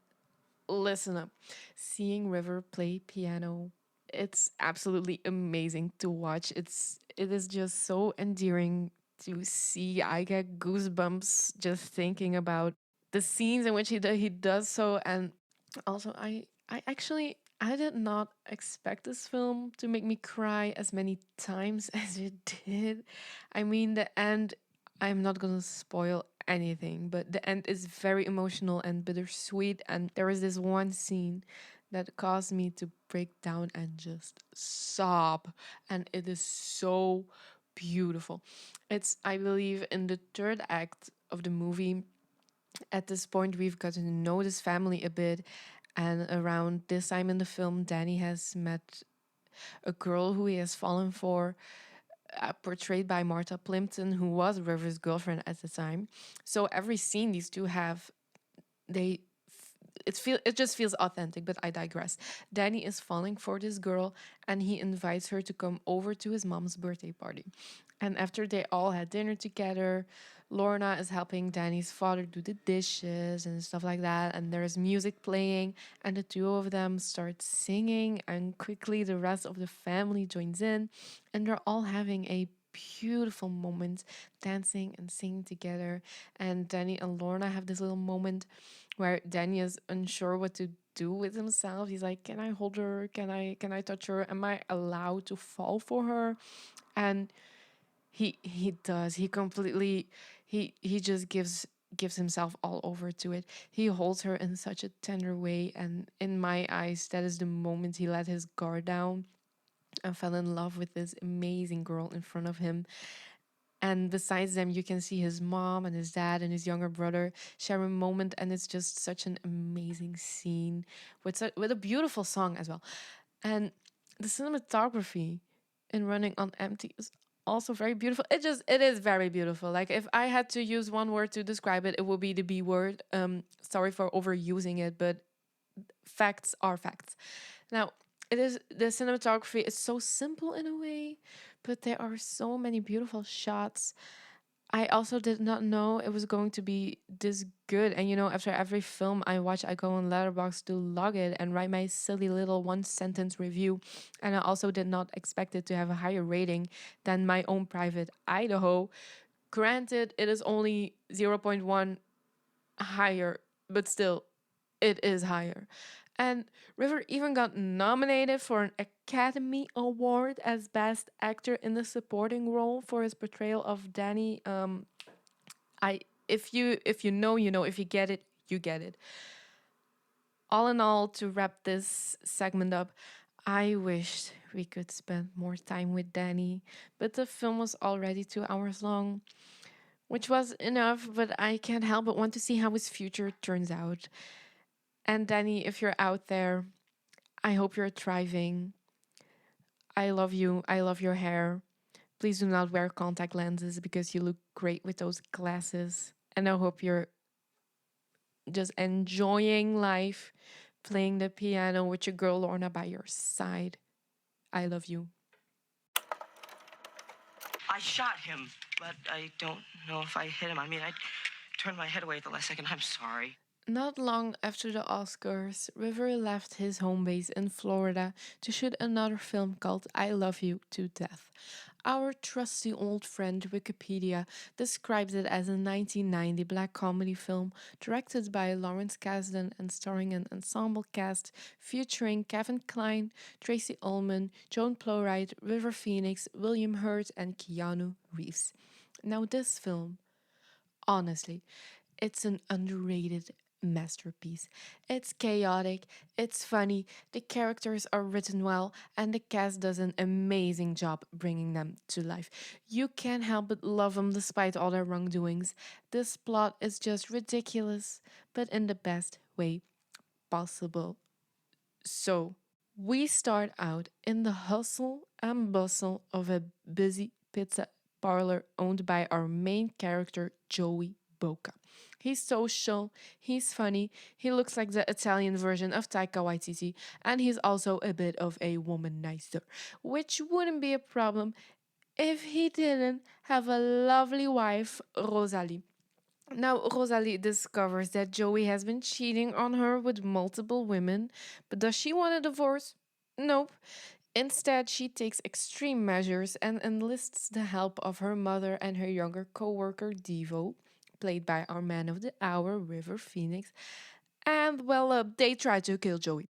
listen up, seeing River play piano, it's absolutely amazing to watch. It is just so endearing to see. I get goosebumps just thinking about the scenes in which he does so. And also, I actually I did not expect this film to make me cry as many times as it did. I mean, the end, I'm not gonna spoil anything, but the end is very emotional and bittersweet. And there is this one scene that caused me to break down and just sob. And it is so beautiful. It's, I believe, in the third act of the movie. At this point, we've gotten to know this family a bit. And around this time in the film, Danny has met a girl who he has fallen for, portrayed by Martha Plimpton, who was River's girlfriend at the time. So every scene these two have, they it just feels authentic. But I digress. Danny is falling for this girl, and he invites her to come over to his mom's birthday party. And after they all had dinner together, Lorna is helping Danny's father do the dishes and stuff like that. And there's music playing, and the two of them start singing, and quickly the rest of the family joins in, and they're all having a beautiful moments dancing and singing together. And Danny and Lorna have this little moment where Danny is unsure what to do with himself. He's like, "Can I hold her? Can I touch her? Am I allowed to fall for her?" And he does. He completely he just gives himself all over to it. He holds her in such a tender way, and in my eyes, that is the moment he let his guard down and fell in love with this amazing girl in front of him. And besides them, you can see his mom and his dad and his younger brother share a moment, and it's just such an amazing scene with a beautiful song as well. And the cinematography in Running on Empty is also very beautiful. It is very beautiful. Like if I had to use one word to describe it, it would be the B word. Sorry for overusing it, but facts are facts. Now, it is the cinematography is so simple in a way, but there are so many beautiful shots. I also did not know it was going to be this good. And after every film I watch, I go on Letterboxd to log it and write my silly little one sentence review. And I also did not expect it to have a higher rating than my own private Idaho. Granted, it is only zero point 0.1 higher, but still, it is higher. And River even got nominated for an Academy Award as Best Actor in the Supporting Role for his portrayal of Danny. I if you know, you know. If you get it, you get it. All in all, to wrap this segment up, I wished we could spend more time with Danny, but the film was already 2 hours long, which was enough. But I can't help but want to see how his future turns out. And Danny, if you're out there, I hope you're thriving. I love you. I love your hair. Please do not wear contact lenses because you look great with those glasses. And I hope you're just enjoying life, playing the piano with your girl Lorna by your side. I love you. I shot him, but I don't know if I hit him. I mean, I turned my head away at the last second. I'm sorry. Not long after the Oscars, River left his home base in Florida to shoot another film called I Love You to Death. Our trusty old friend Wikipedia describes it as a 1990 black comedy film directed by Lawrence Kasdan and starring an ensemble cast featuring Kevin Kline, Tracy Ullman, Joan Plowright, River Phoenix, William Hurt, and Keanu Reeves. Now, this film, honestly, it's an underrated masterpiece. It's chaotic, it's funny, the characters are written well, and the cast does an amazing job bringing them to life. You can't help but love them despite all their wrongdoings. This plot is just ridiculous, but in the best way possible. So, we start out in the hustle and bustle of a busy pizza parlor owned by our main character, Joey Boca. He's social, he's funny, he looks like the Italian version of Taika Waititi, and he's also a bit of a womanizer, which wouldn't be a problem if he didn't have a lovely wife, Rosalie. Now, Rosalie discovers that Joey has been cheating on her with multiple women, but does she want a divorce? Nope. Instead, she takes extreme measures and enlists the help of her mother and her younger co-worker Devo, played by our man of the hour, River Phoenix. And well, they try to kill Joey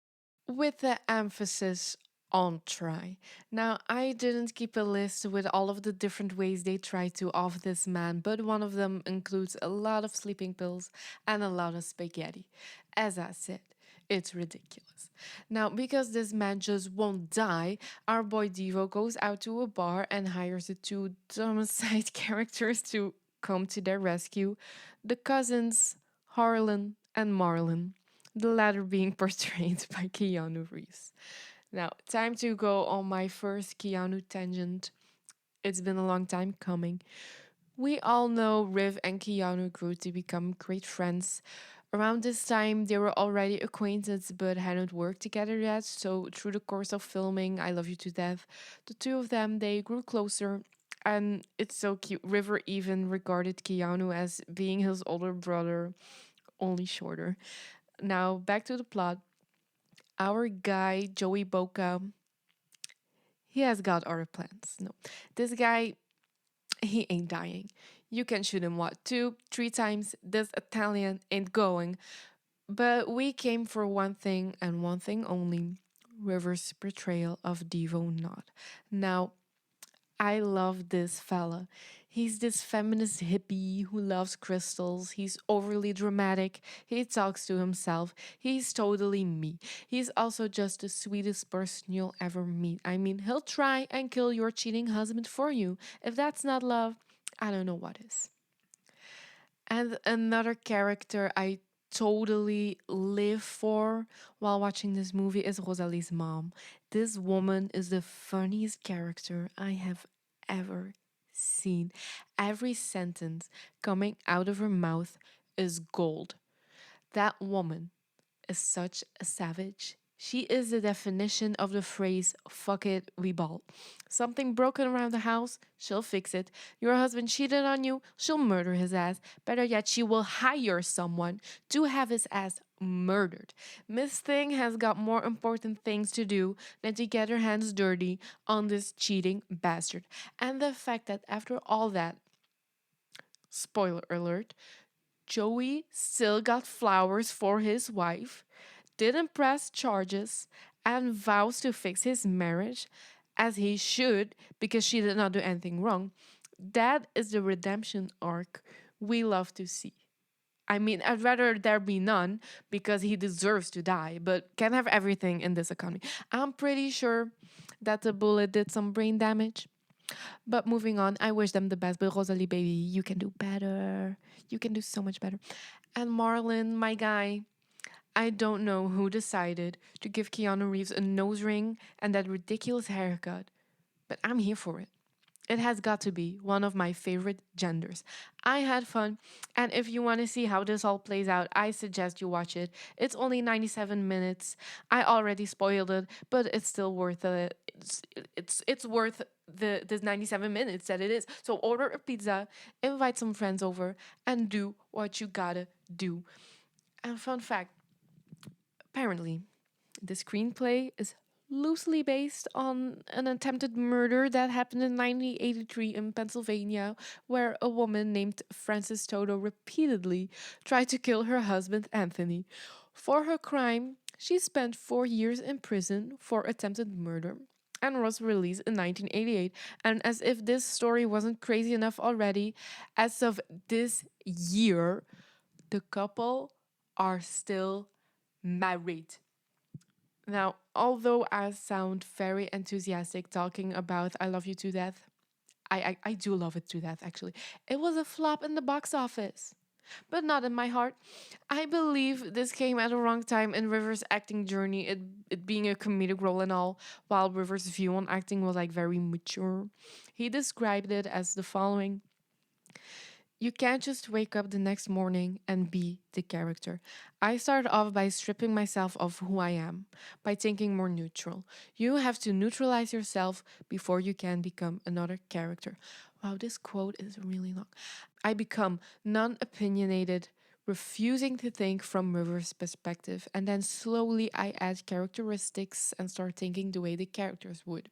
with the emphasis on try. Now, I didn't keep a list with all of the different ways they try to off this man, but one of them includes a lot of sleeping pills and a lot of spaghetti. As I said, it's ridiculous. Now, because this man just won't die, our boy Devo goes out to a bar and hires the two dumbest side characters to come to their rescue, the cousins, Harlan and Marlon, the latter being portrayed by Keanu Reeves. Now, time to go on my first Keanu tangent. It's been a long time coming. We all know Riv and Keanu grew to become great friends. Around this time, they were already acquainted but hadn't worked together yet. So, through the course of filming I Love You to Death, the two of them they grew closer. And it's so cute. River even regarded Keanu as being his older brother, only shorter. Now, back to the plot. Our guy, Joey Boca, he has got other plans. No, this guy, He ain't dying. You can shoot him, what, two, three times? This Italian ain't going. But we came for one thing and one thing only: River's portrayal of Devo Knott. Now, I love this fella. He's this feminist hippie who loves crystals. He's overly dramatic. He talks to himself. He's totally me. He's also just the sweetest person you'll ever meet. I mean, he'll try and kill your cheating husband for you. If that's not love, I don't know what is. And another character I totally live for while watching this movie is Rosalie's mom. This woman is the funniest character I have ever seen. Every sentence coming out of her mouth is gold. That woman is such a savage. She is the definition of the phrase, fuck it, we ball. Something broken around the house, she'll fix it. Your husband cheated on you, she'll murder his ass. Better yet, she will hire someone to have his ass murdered. Miss Thing has got more important things to do than to get her hands dirty on this cheating bastard. And the fact that after all that, spoiler alert, Joey still got flowers for his wife, didn't press charges, and vows to fix his marriage, as he should, because she did not do anything wrong. That is the redemption arc we love to see. I mean, I'd rather there be none because he deserves to die, but can't have everything in this economy. I'm pretty sure that the bullet did some brain damage. But moving on, I wish them the best. But Rosalie, baby, you can do better. You can do so much better. And Marlon, my guy, I don't know who decided to give Keanu Reeves a nose ring and that ridiculous haircut, but I'm here for it. It has got to be one of my favorite genders. I had fun, and if you want to see how this all plays out, I suggest you watch it. It's only 97 minutes. I already spoiled it, but it's still worth it. It's worth the 97 minutes that it is. So order a pizza, invite some friends over, and do what you gotta do. And fun fact, apparently, the screenplay is loosely based on an attempted murder that happened in 1983 in Pennsylvania, where a woman named Frances Toto repeatedly tried to kill her husband Anthony. For her crime, she spent 4 years in prison for attempted murder and was released in 1988. And as if this story wasn't crazy enough already, as of this year, the couple are still married. Now, although I sound very enthusiastic talking about I Love You to Death, I do love it to death, actually. It was a flop in the box office, but not in my heart. I believe this came at a wrong time in River's acting journey, it being a comedic role and all, while River's view on acting was like very mature. He described it as the following: you can't just wake up the next morning and be the character. I started off by stripping myself of who I am, by thinking more neutral. You have to neutralize yourself before you can become another character. Wow, this quote is really long. I become non opinionated, refusing to think from River's perspective, and then slowly I add characteristics and start thinking the way the characters would.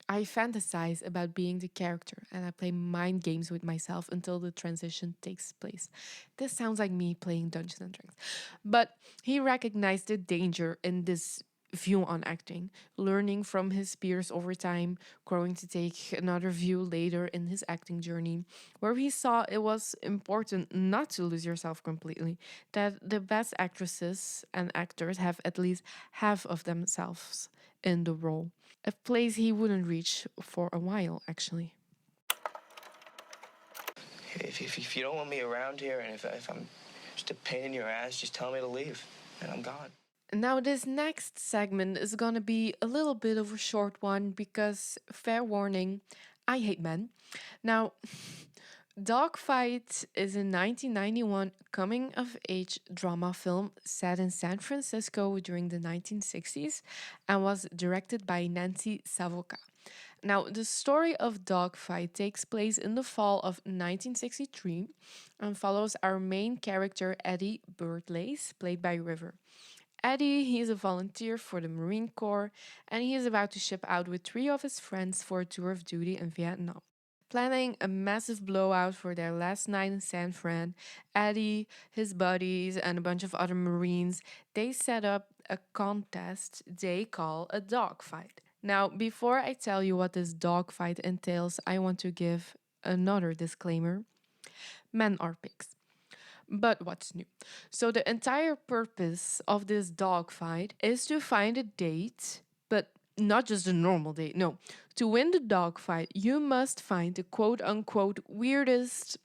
I fantasize about being the character and I play mind games with myself until the transition takes place. This sounds like me playing Dungeons and Dragons. But he recognized the danger in this view on acting, learning from his peers over time, growing to take another view later in his acting journey, where he saw it was important not to lose yourself completely, that the best actresses and actors have at least half of themselves in the role. A place he wouldn't reach for a while, actually. If you don't want me around here and if I'm just a pain in your ass, just tell me to leave and I'm gone. Now, this next segment is gonna be a little bit of a short one because, fair warning, I hate men. Now, Dogfight is a 1991 coming of age drama film set in San Francisco during the 1960s and was directed by Nancy Savoca. Now, the story of Dogfight takes place in the fall of 1963 and follows our main character, Eddie Birdlace, played by River. Eddie, he is a volunteer for the Marine Corps and he is about to ship out with three of his friends for a tour of duty in Vietnam. planning a massive blowout for their last night in San Fran. Eddie, his buddies, and a bunch of other Marines, they set up a contest they call a dogfight. Now, before I tell you what this dogfight entails, I want to give another disclaimer. Men are pigs. But what's new? So, the entire purpose of this dogfight is to find a date, but not just a normal date. No. To win the dogfight, you must find the quote unquote weirdest,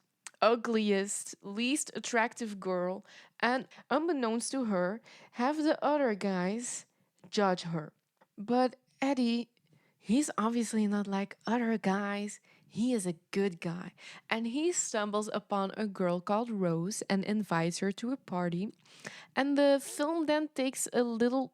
ugliest, least attractive girl, and unbeknownst to her, have the other guys judge her. But Eddie, he's obviously not like other guys. He is a good guy. And he stumbles upon a girl called Rose and invites her to a party. And the film then takes a little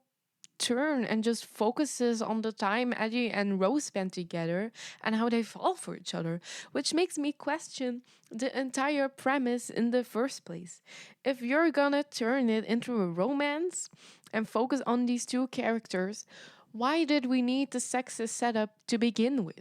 turn and just focuses on the time Eddie and Rose spend together and how they fall for each other, which makes me question the entire premise in the first place. If you're gonna turn it into a romance and focus on these two characters, why did we need the sexist setup to begin with?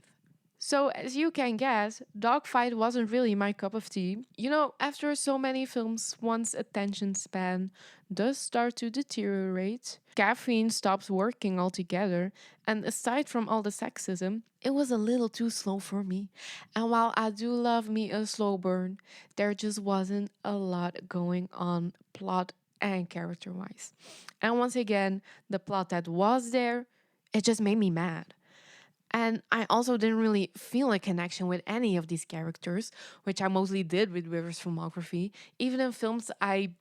So, as you can guess, Dogfight wasn't really my cup of tea. You know, after so many films, one's attention span does start to deteriorate. Caffeine stops working altogether, and aside from all the sexism, it was a little too slow for me. And while I do love me a slow burn, there just wasn't a lot going on plot and character wise. And once again, the plot that was there, it just made me mad. And I also didn't really feel a connection with any of these characters, which I mostly did with River's filmography. Even in films I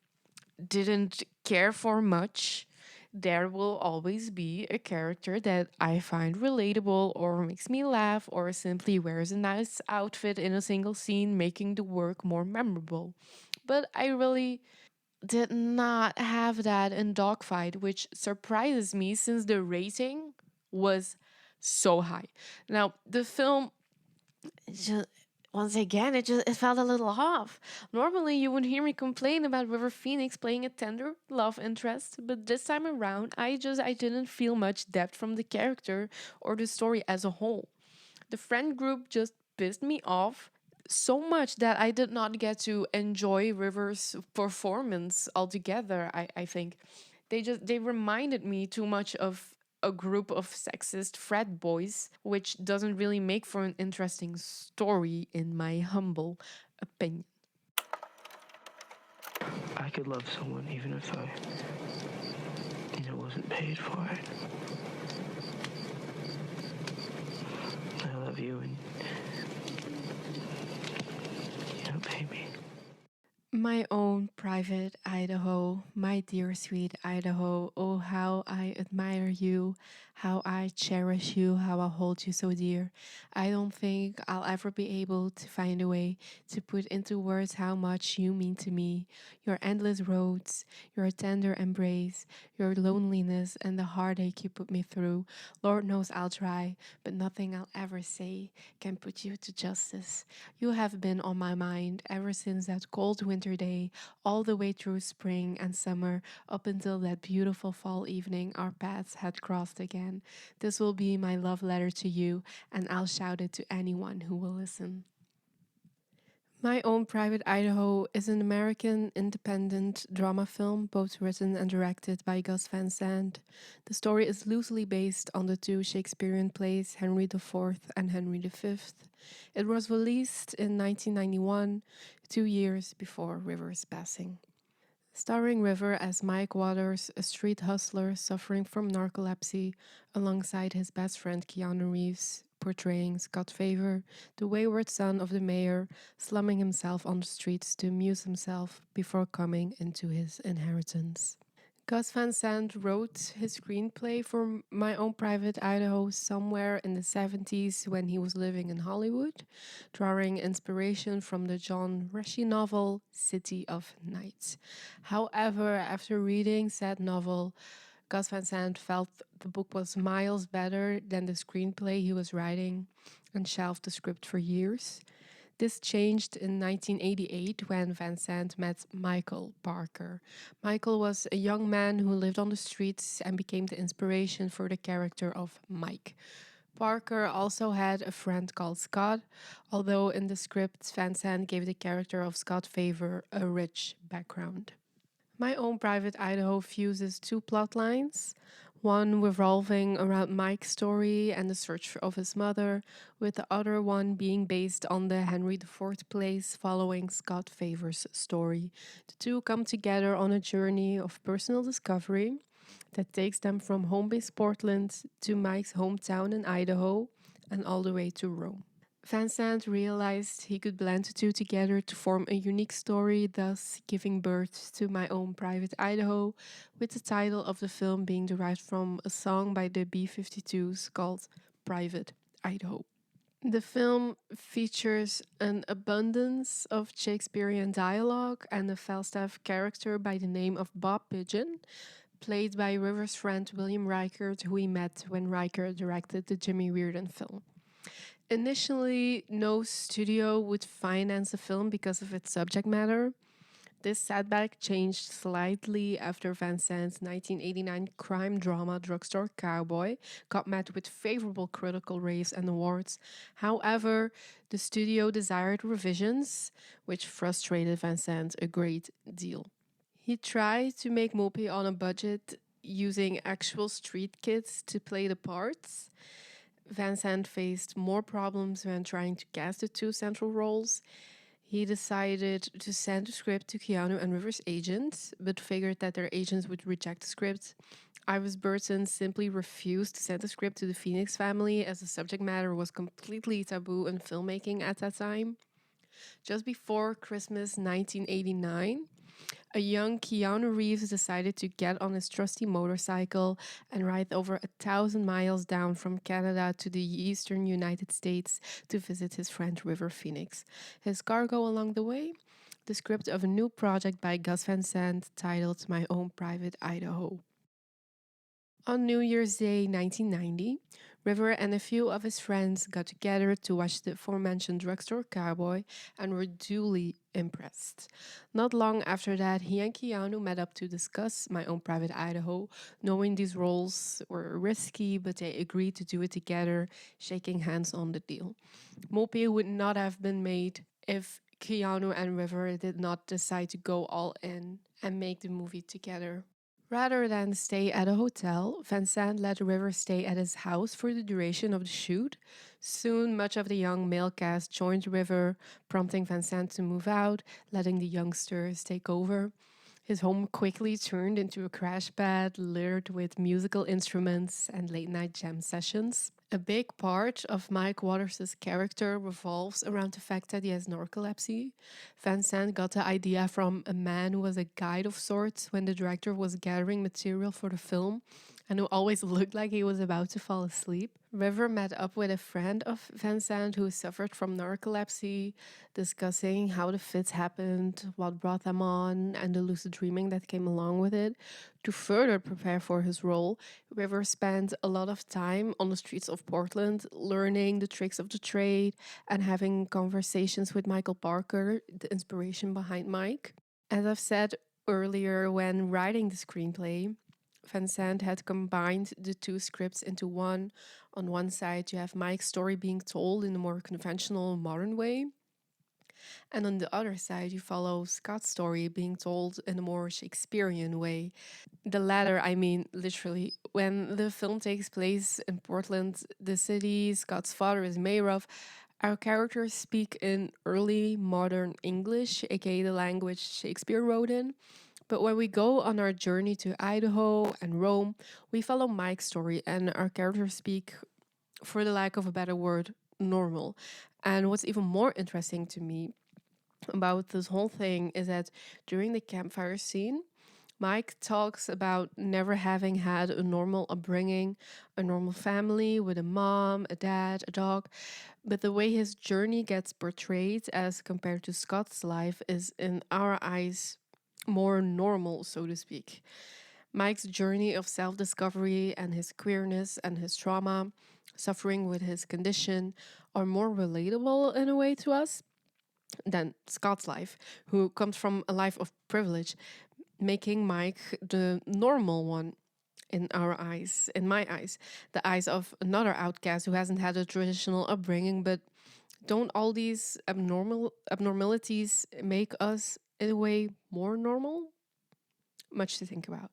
didn't care for much, there will always be a character that I find relatable or makes me laugh or simply wears a nice outfit in a single scene, making the work more memorable. But I really did not have that in Dogfight, which surprises me since the rating was so high. Now, the film just once again it felt a little off. Normally you would hear me complain about River Phoenix playing a tender love interest, but this time around I didn't feel much depth from the character or the story as a whole. The friend group just pissed me off so much that I did not get to enjoy River's performance altogether. I think they reminded me too much of a group of sexist frat boys, which doesn't really make for an interesting story, in my humble opinion. I could love someone even if wasn't paid for it. I love you and you don't pay me. My own private Idaho, my dear sweet Idaho, oh, how I admire you, how I cherish you, how I hold you so dear. I don't think I'll ever be able to find a way to put into words how much you mean to me. Your endless roads, your tender embrace, your loneliness, and the heartache you put me through. Lord knows I'll try, but nothing I'll ever say can put you to justice. You have been on my mind ever since that cold winter day, all the way through spring and summer, up until that beautiful fall evening our paths had crossed again. This will be my love letter to you, and I'll shout it to anyone who will listen. My Own Private Idaho is an American independent drama film, both written and directed by Gus Van Sant. The story is loosely based on the two Shakespearean plays Henry IV and Henry V. It was released in 1991, 2 years before River's passing. Starring River as Mike Waters, a street hustler suffering from narcolepsy, alongside his best friend Keanu Reeves, portraying Scott Favor, the wayward son of the mayor, slumming himself on the streets to amuse himself before coming into his inheritance. Gus Van Sant wrote his screenplay for My Own Private Idaho somewhere in the 70s when he was living in Hollywood, drawing inspiration from the John Rushdie novel City of Nights. However, after reading said novel, Gus Van Sant felt the book was miles better than the screenplay he was writing and shelved the script for years. This changed in 1988 when Van Sant met Michael Parker. Michael was a young man who lived on the streets and became the inspiration for the character of Mike. Parker also had a friend called Scott, although in the script, Van Sant gave the character of Scott Favor a rich background. My Own Private Idaho fuses two plot lines, one revolving around Mike's story and the search of his mother, with the other one being based on the Henry IV place following Scott Favor's story. The two come together on a journey of personal discovery that takes them from home base Portland to Mike's hometown in Idaho and all the way to Rome. Van Sant realized he could blend the two together to form a unique story, thus giving birth to My Own Private Idaho, with the title of the film being derived from a song by the B-52s called Private Idaho. The film features an abundance of Shakespearean dialogue and a Falstaff character by the name of Bob Pigeon, played by Rivers' friend William Reichert, who he met when Reichert directed the Jimmy Reardon film. Initially, no studio would finance the film because of its subject matter. This setback changed slightly after Van Sant's 1989 crime drama Drugstore Cowboy got met with favorable critical raves and awards. However, the studio desired revisions, which frustrated Van Sant a great deal. He tried to make Mopey on a budget using actual street kids to play the parts. Van Sant faced more problems when trying to cast the two central roles. He decided to send the script to Keanu and Rivers' agents, but figured that their agents would reject the script. Iris Burton simply refused to send the script to the Phoenix family as the subject matter was completely taboo in filmmaking at that time. Just before Christmas 1989, a young Keanu Reeves decided to get on his trusty motorcycle and ride over 1,000 miles down from Canada to the eastern United States to visit his friend River Phoenix. His cargo along the way? The script of a new project by Gus Van Sant titled My Own Private Idaho. On New Year's Day 1990, River and a few of his friends got together to watch the aforementioned Drugstore Cowboy and were duly impressed. Not long after that, he and Keanu met up to discuss My Own Private Idaho, knowing these roles were risky, but they agreed to do it together, shaking hands on the deal. Mopey would not have been made if Keanu and River did not decide to go all in and make the movie together. Rather than stay at a hotel, Van Sant let River stay at his house for the duration of the shoot. Soon, much of the young male cast joined River, prompting Van Sant to move out, letting the youngsters take over. His home quickly turned into a crash pad littered with musical instruments and late night jam sessions. A big part of Mike Waters' character revolves around the fact that he has narcolepsy. Van Sant got the idea from a man who was a guide of sorts when the director was gathering material for the film and who always looked like he was about to fall asleep. River met up with a friend of Van Sant who suffered from narcolepsy, discussing how the fits happened, what brought them on, and the lucid dreaming that came along with it. To further prepare for his role, River spent a lot of time on the streets of Portland, learning the tricks of the trade and having conversations with Michael Parker, the inspiration behind Mike. As I've said earlier, when writing the screenplay, Van Sant had combined the two scripts into one. On one side, you have Mike's story being told in a more conventional, modern way. And on the other side, you follow Scott's story being told in a more Shakespearean way. The latter, I mean, literally. When the film takes place in Portland, the city Scott's father is mayor of, our characters speak in early modern English, aka the language Shakespeare wrote in. But when we go on our journey to Idaho and Rome, we follow Mike's story and our characters speak, for the lack of a better word, normal. And what's even more interesting to me about this whole thing is that during the campfire scene, Mike talks about never having had a normal upbringing, a normal family with a mom, a dad, a dog. But the way his journey gets portrayed as compared to Scott's life is, in our eyes, more normal, so to speak. Mike's journey of self discovery and his queerness and his trauma, suffering with his condition, are more relatable in a way to us than Scott's life, who comes from a life of privilege, making Mike the normal one. in our eyes, in my eyes, the eyes of another outcast who hasn't had a traditional upbringing. But don't all these abnormalities make us, in a way, more normal? Much to think about.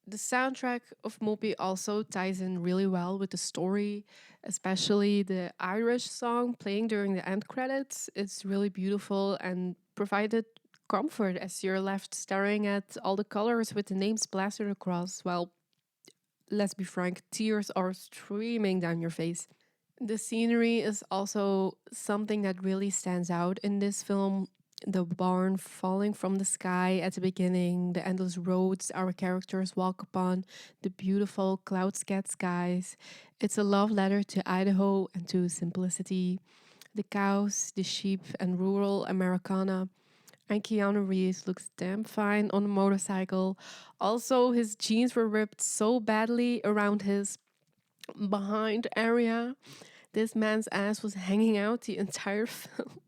The soundtrack of Moby also ties in really well with the story, especially the Irish song playing during the end credits. It's really beautiful and provided comfort as you're left staring at all the colors with the names plastered across. Well, let's be frank, tears are streaming down your face. The scenery is also something that really stands out in this film. The barn falling from the sky at the beginning, the endless roads our characters walk upon, the beautiful cloud scat skies. It's a love letter to Idaho and to simplicity. The cows, the sheep, and rural Americana. And Keanu Reeves looks damn fine on a motorcycle. Also, his jeans were ripped so badly around his behind area. This man's ass was hanging out the entire film.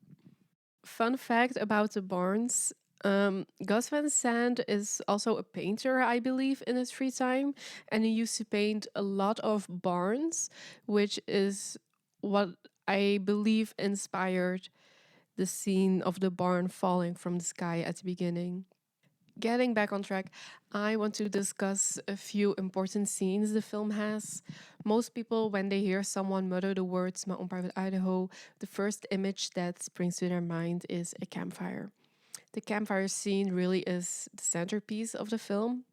Fun fact about the barns. Gus Van Sant is also a painter, I believe, in his free time, and he used to paint a lot of barns, which is what I believe inspired the scene of the barn falling from the sky at the beginning. Getting back on track, I want to discuss a few important scenes the film has. Most people, when they hear someone mutter the words My Own Private Idaho, the first image that springs to their mind is a campfire. The campfire scene really is the centerpiece of the film.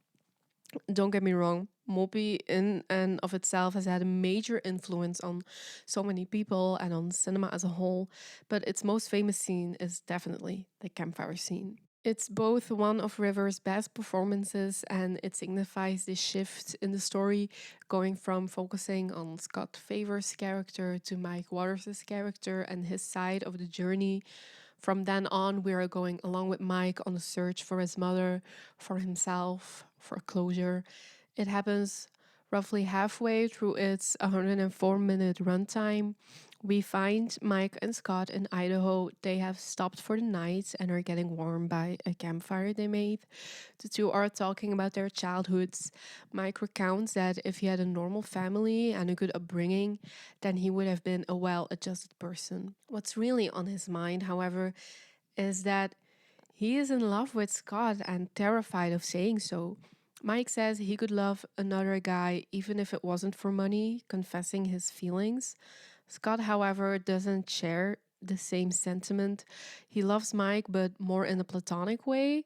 Don't get me wrong, Moby in and of itself has had a major influence on so many people and on cinema as a whole, but its most famous scene is definitely the campfire scene. It's both one of River's best performances and it signifies the shift in the story, going from focusing on Scott Favor's character to Mike Waters' character and his side of the journey. From then on, we are going along with Mike on a search for his mother, for himself, for closure. It happens roughly halfway through its 104-minute runtime. We find Mike and Scott in Idaho. They have stopped for the night and are getting warm by a campfire they made. The two are talking about their childhoods. Mike recounts that if he had a normal family and a good upbringing, then he would have been a well adjusted person. What's really on his mind, however, is that he is in love with Scott and terrified of saying so. Mike says he could love another guy even if it wasn't for money, confessing his feelings. Scott, however, doesn't share the same sentiment. He loves Mike, but more in a platonic way.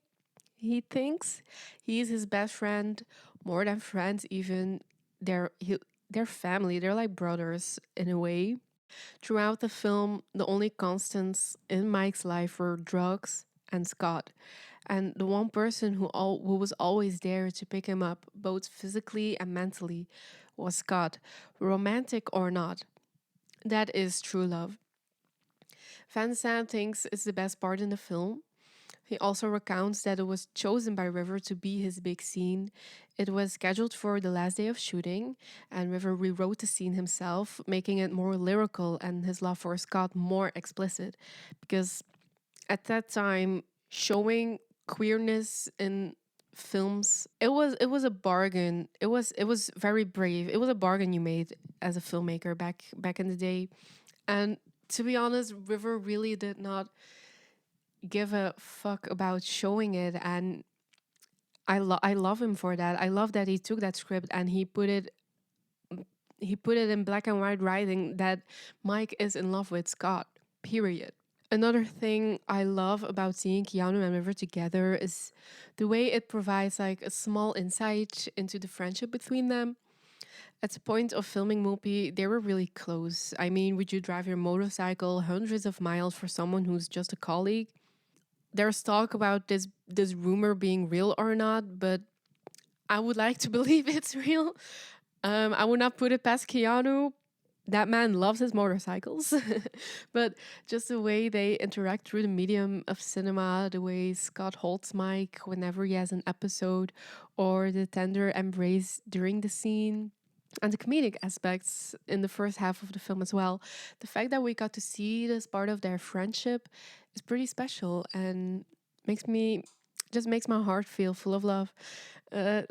He thinks he's his best friend, more than friends, even. They're family, they're like brothers in a way. Throughout the film, the only constants in Mike's life were drugs and Scott. And the one person who was always there to pick him up, both physically and mentally, was Scott, romantic or not. That is true love. Van Sant thinks it's the best part in the film. He also recounts that it was chosen by River to be his big scene. It was scheduled for the last day of shooting, and River rewrote the scene himself, making it more lyrical and his love for Scott more explicit. Because at that time, showing queerness in films, it was a bargain. It was very brave. It was a bargain you made as a filmmaker back in the day. And to be honest, River really did not give a fuck about showing it, and I love him for that. I love that he took that script and he put it in black and white writing that Mike is in love with Scott. Period. Another thing I love about seeing Keanu and River together is the way it provides like a small insight into the friendship between them. At the point of filming Moopy, they were really close. I mean, would you drive your motorcycle hundreds of miles for someone who's just a colleague? There's talk about this rumor being real or not, but I would like to believe it's real. I would not put it past Keanu. That man loves his motorcycles. But just the way they interact through the medium of cinema, the way Scott holds Mike whenever he has an episode, or the tender embrace during the scene, and the comedic aspects in the first half of the film as well. The fact that we got to see this part of their friendship is pretty special and makes me just makes my heart feel full of love. Uh,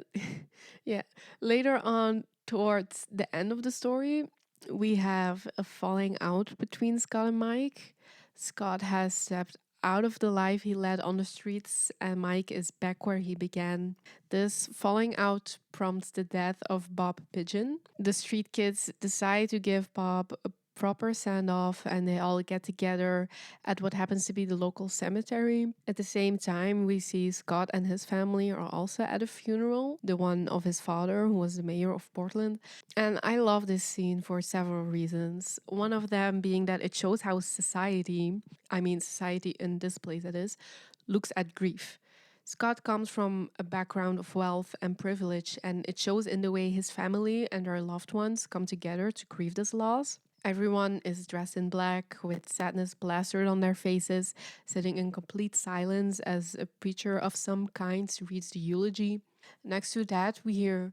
yeah. Later on, towards the end of the story, we have a falling out between Scott and Mike. Scott has stepped out of the life he led on the streets, and Mike is back where he began. This falling out prompts the death of Bob Pigeon. The street kids decide to give Bob a proper send off, and they all get together at what happens to be the local cemetery. At the same time, we see Scott and his family are also at a funeral, the one of his father, who was the mayor of Portland. And I love this scene for several reasons. One of them being that it shows how society in this place that is, looks at grief. Scott comes from a background of wealth and privilege, and it shows in the way his family and their loved ones come together to grieve this loss. Everyone is dressed in black with sadness plastered on their faces, sitting in complete silence as a preacher of some kind reads the eulogy. Next to that, we hear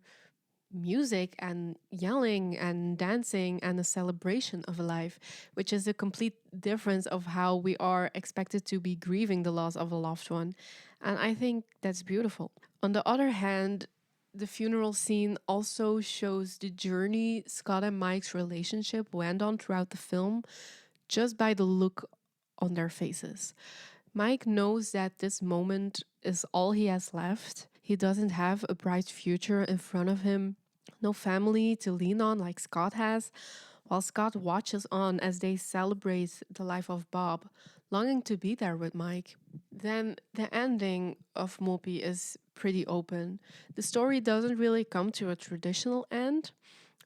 music and yelling and dancing and a celebration of life, which is a complete difference of how we are expected to be grieving the loss of a loved one. And I think that's beautiful. On the other hand, the funeral scene also shows the journey Scott and Mike's relationship went on throughout the film just by the look on their faces. Mike knows that this moment is all he has left. He doesn't have a bright future in front of him, no family to lean on like Scott has, while Scott watches on as they celebrate the life of Bob, longing to be there with Mike. Then the ending of Mopey is pretty open. The story doesn't really come to a traditional end,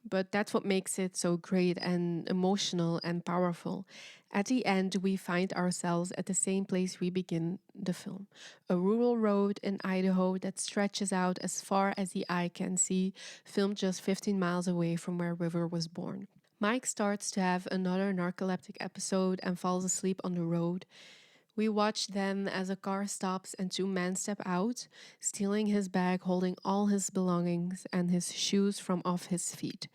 but that's what makes it so great and emotional and powerful. At the end, we find ourselves at the same place we begin the film, a rural road in Idaho that stretches out as far as the eye can see, filmed just 15 miles away from where River was born. Mike starts to have another narcoleptic episode and falls asleep on the road. We watch then as a car stops and two men step out, stealing his bag, holding all his belongings and his shoes from off his feet.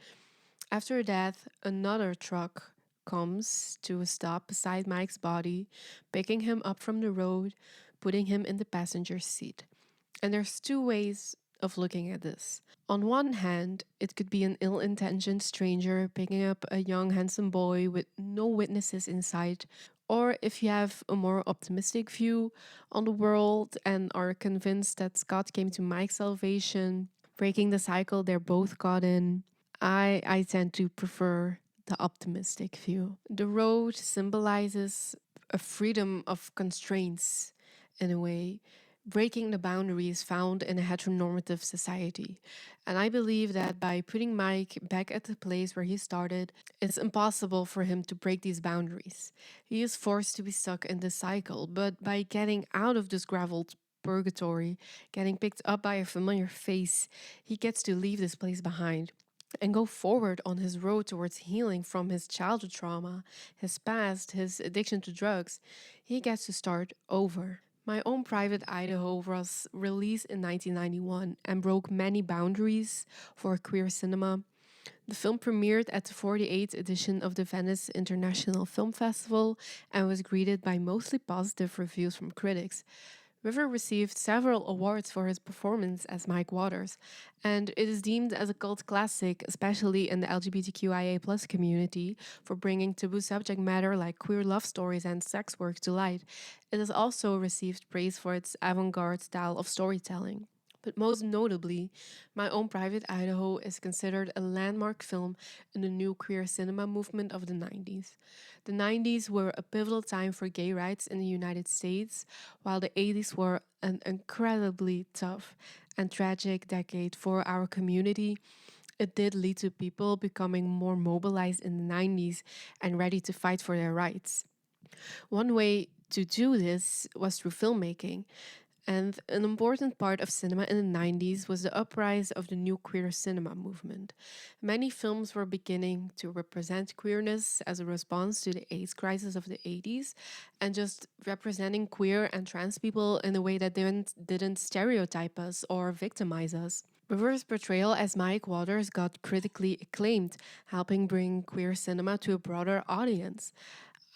After that, another truck comes to a stop beside Mike's body, picking him up from the road, putting him in the passenger seat. And there's two ways of looking at this. On one hand, it could be an ill intentioned stranger picking up a young, handsome boy with no witnesses in sight. Or if you have a more optimistic view on the world and are convinced that Scott came to Mike's salvation, breaking the cycle they're both caught in, I tend to prefer the optimistic view. The road symbolizes a freedom of constraints in a way, breaking the boundaries found in a heteronormative society. And I believe that by putting Mike back at the place where he started, it's impossible for him to break these boundaries. He is forced to be stuck in this cycle, but by getting out of this graveled purgatory, getting picked up by a familiar face, he gets to leave this place behind and go forward on his road towards healing from his childhood trauma, his past, his addiction to drugs. He gets to start over. My Own Private Idaho was released in 1991 and broke many boundaries for queer cinema. The film premiered at the 48th edition of the Venice International Film Festival and was greeted by mostly positive reviews from critics. River received several awards for his performance as Mike Waters, and it is deemed as a cult classic, especially in the LGBTQIA community, for bringing taboo subject matter like queer love stories and sex work to light. It has also received praise for its avant-garde style of storytelling. But most notably, My Own Private Idaho is considered a landmark film in the new queer cinema movement of the 90s. The 90s were a pivotal time for gay rights in the United States, while the 80s were an incredibly tough and tragic decade for our community. It did lead to people becoming more mobilized in the 90s and ready to fight for their rights. One way to do this was through filmmaking. And an important part of cinema in the 90s was the uprise of the new queer cinema movement. Many films were beginning to represent queerness as a response to the AIDS crisis of the 80s and just representing queer and trans people in a way that didn't stereotype us or victimize us. River's portrayal as Mike Waters got critically acclaimed, helping bring queer cinema to a broader audience.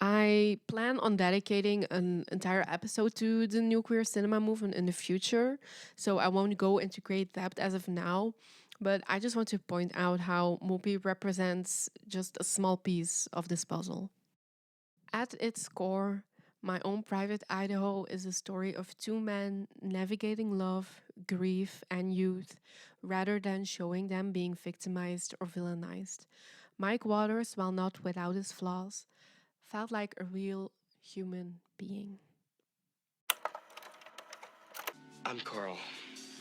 I plan on dedicating an entire episode to the new queer cinema movement in the future, so I won't go into great depth as of now. But I just want to point out how Mopi represents just a small piece of this puzzle. At its core, My Own Private Idaho is a story of two men navigating love, grief, and youth rather than showing them being victimized or villainized. Mike Waters, while not without his flaws, felt like a real human being. I'm Carl.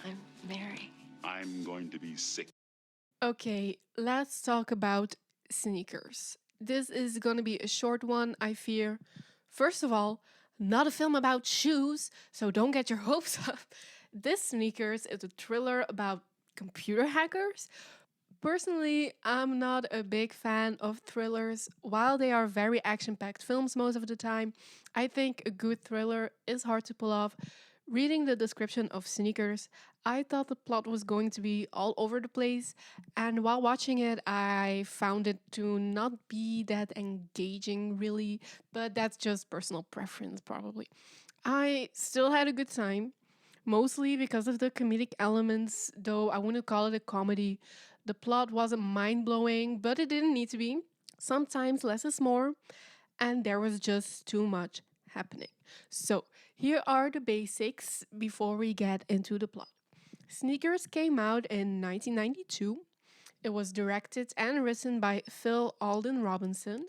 I'm Mary. I'm going to be sick. Okay, let's talk about sneakers. This is gonna be a short one, I fear. First of all, not a film about shoes, so don't get your hopes up. This Sneakers is a thriller about computer hackers. Personally, I'm not a big fan of thrillers. While they are very action packed films most of the time, I think a good thriller is hard to pull off. Reading the description of Sneakers, I thought the plot was going to be all over the place, and while watching it, I found it to not be that engaging, really, but that's just personal preference, probably. I still had a good time, mostly because of the comedic elements, though I wouldn't call it a comedy. The plot wasn't mind blowing, but it didn't need to be. Sometimes less is more, and there was just too much happening. So, here are the basics before we get into the plot. Sneakers came out in 1992. It was directed and written by Phil Alden Robinson.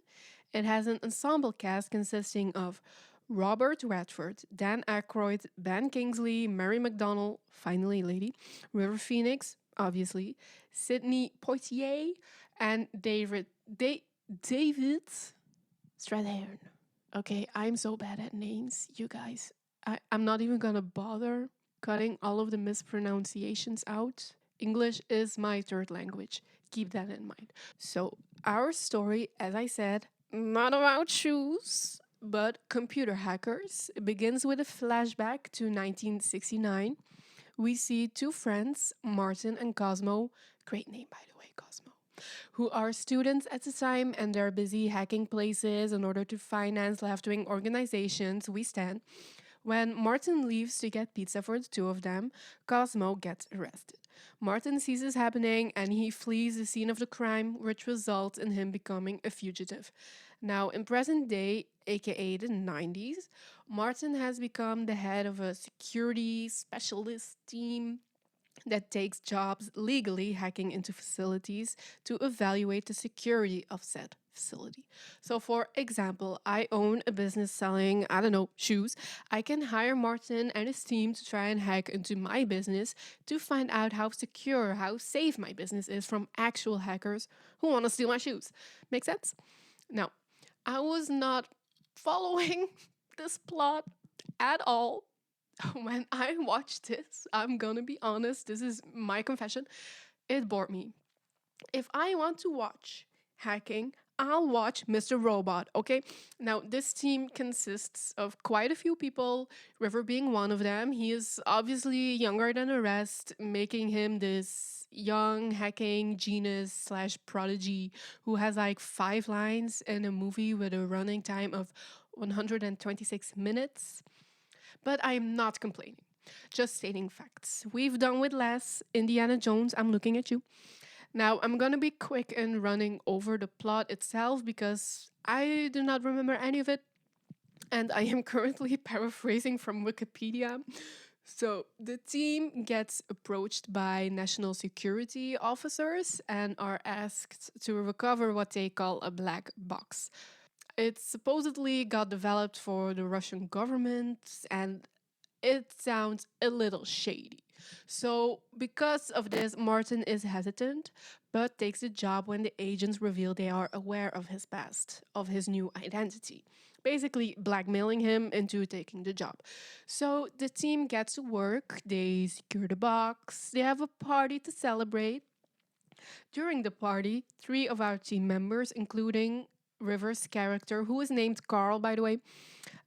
It has an ensemble cast consisting of Robert Redford, Dan Aykroyd, Ben Kingsley, Mary McDonnell, finally lady, River Phoenix, obviously, Sidney Poitier, and David Strathairn. Okay, I'm so bad at names, you guys. I'm not even gonna bother cutting all of the mispronunciations out. English is my third language. Keep that in mind. So, our story, as I said, not about shoes, but computer hackers. It begins with a flashback to 1969. We see two friends, Martin and Cosmo, great name by the way, Cosmo, who are students at the time and they're busy hacking places in order to finance left wing organizations. We stand. When Martin leaves to get pizza for the two of them, Cosmo gets arrested. Martin sees this happening and he flees the scene of the crime, which results in him becoming a fugitive. Now, in present day, aka the 90s, Martin has become the head of a security specialist team that takes jobs legally hacking into facilities to evaluate the security of said facility. So, for example, I own a business selling, I don't know, shoes. I can hire Martin and his team to try and hack into my business to find out how secure, how safe my business is from actual hackers who want to steal my shoes. Make sense? Now, I was not following this plot at all when I watched this. I'm gonna be honest, this is my confession. It bored me. If I want to watch hacking, I'll watch Mr. Robot, okay? Now, this team consists of quite a few people, River being one of them. He is obviously younger than the rest, making him this young hacking genius slash prodigy who has like 5 lines in a movie with a running time of 126 minutes. But I'm not complaining, just stating facts. We've done with less. Indiana Jones, I'm looking at you. Now, I'm gonna be quick in running over the plot itself because I do not remember any of it, and I am currently paraphrasing from Wikipedia. So, the team gets approached by national security officers and are asked to recover what they call a black box. It supposedly got developed for the Russian government and it sounds a little shady. So, because of this, Martin is hesitant, but takes the job when the agents reveal they are aware of his past, of his new identity, basically blackmailing him into taking the job. So, the team gets to work, they secure the box, they have a party to celebrate. During the party, three of our team members, including River's character, who is named Carl, by the way,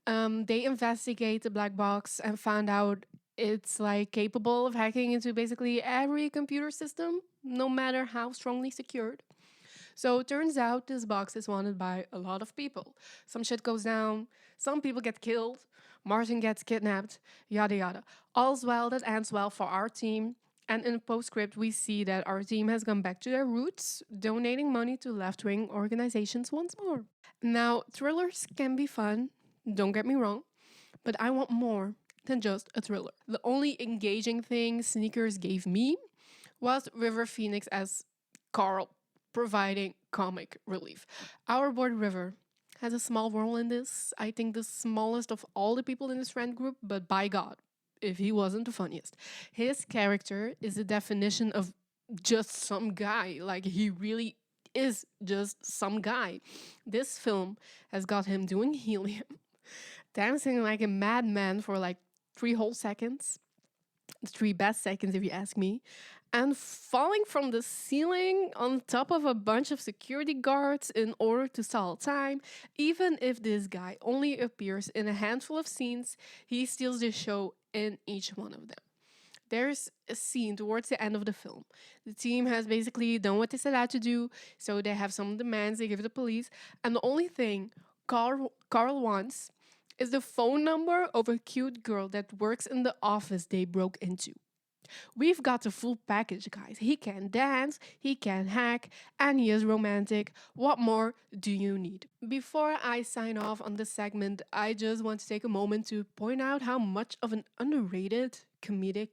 they investigate the black box and found out it's like capable of hacking into basically every computer system, no matter how strongly secured. So turns out this box is wanted by a lot of people. Some shit goes down, some people get killed, Martin gets kidnapped, yada yada. All's well that ends well for our team. And in the postscript, we see that our team has gone back to their roots, donating money to left wing organizations once more. Now, thrillers can be fun, don't get me wrong, but I want more than just a thriller. The only engaging thing Sneakers gave me was River Phoenix as Carl, providing comic relief. Our boy River has a small role in this. I think the smallest of all the people in this friend group, but by God, if he wasn't the funniest. His character is the definition of just some guy. Like, he really is just some guy. This film has got him doing helium, dancing like a madman for like 3 whole seconds, the 3 best seconds if you ask me, and falling from the ceiling on top of a bunch of security guards in order to stall time. Even if this guy only appears in a handful of scenes, he steals the show in each one of them. There's a scene towards the end of the film. The team has basically done what they set out to do, so they have some demands they give the police, and the only thing Carl wants is the phone number of a cute girl that works in the office they broke into. We've got the full package, guys. He can dance, he can hack, and he is romantic. What more do you need? Before I sign off on this segment, I just want to take a moment to point out how much of an underrated comedic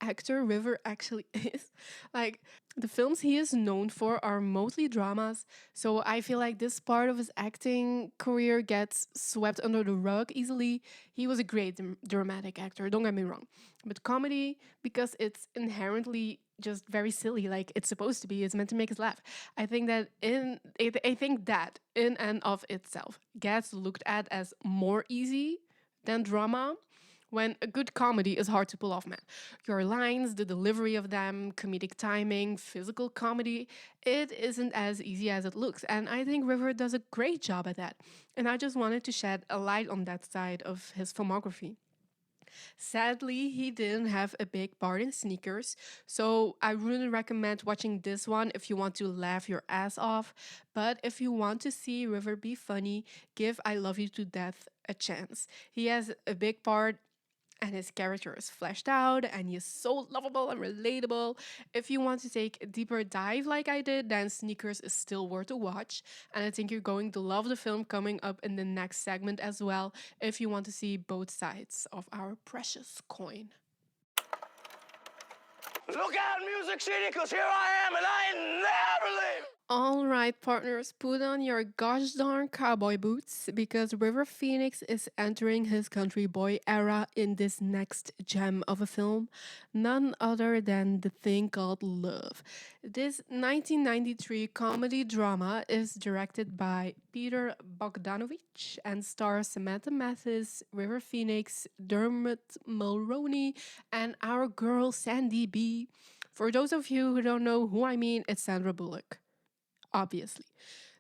actor River actually is. Like, the films he is known for are mostly dramas, so I feel like this part of his acting career gets swept under the rug easily. He was a great dramatic actor, don't get me wrong. But comedy, because it's inherently just very silly, like it's supposed to be, it's meant to make us laugh. I think that in and of itself gets looked at as more easy than drama, when a good comedy is hard to pull off, man. Your lines, the delivery of them, comedic timing, physical comedy, it isn't as easy as it looks. And I think River does a great job at that. And I just wanted to shed a light on that side of his filmography. Sadly, he didn't have a big part in Sneakers, so I wouldn't recommend watching this one if you want to laugh your ass off. But if you want to see River be funny, give I Love You to Death a chance. He has a big part and his character is fleshed out and he is so lovable and relatable. If you want to take a deeper dive like I did, then Sneakers is still worth a watch. And I think you're going to love the film coming up in the next segment as well, if you want to see both sides of our precious coin. Look out, Music City, because here I am and I ain't never leaving. All right, partners, put on your gosh darn cowboy boots because River Phoenix is entering his country boy era in this next gem of a film, none other than The Thing Called Love. This 1993 comedy drama is directed by Peter Bogdanovich and stars Samantha Mathis, River Phoenix, Dermot Mulroney, and our girl Sandy B. For those of you who don't know who I mean, it's Sandra Bullock. Obviously.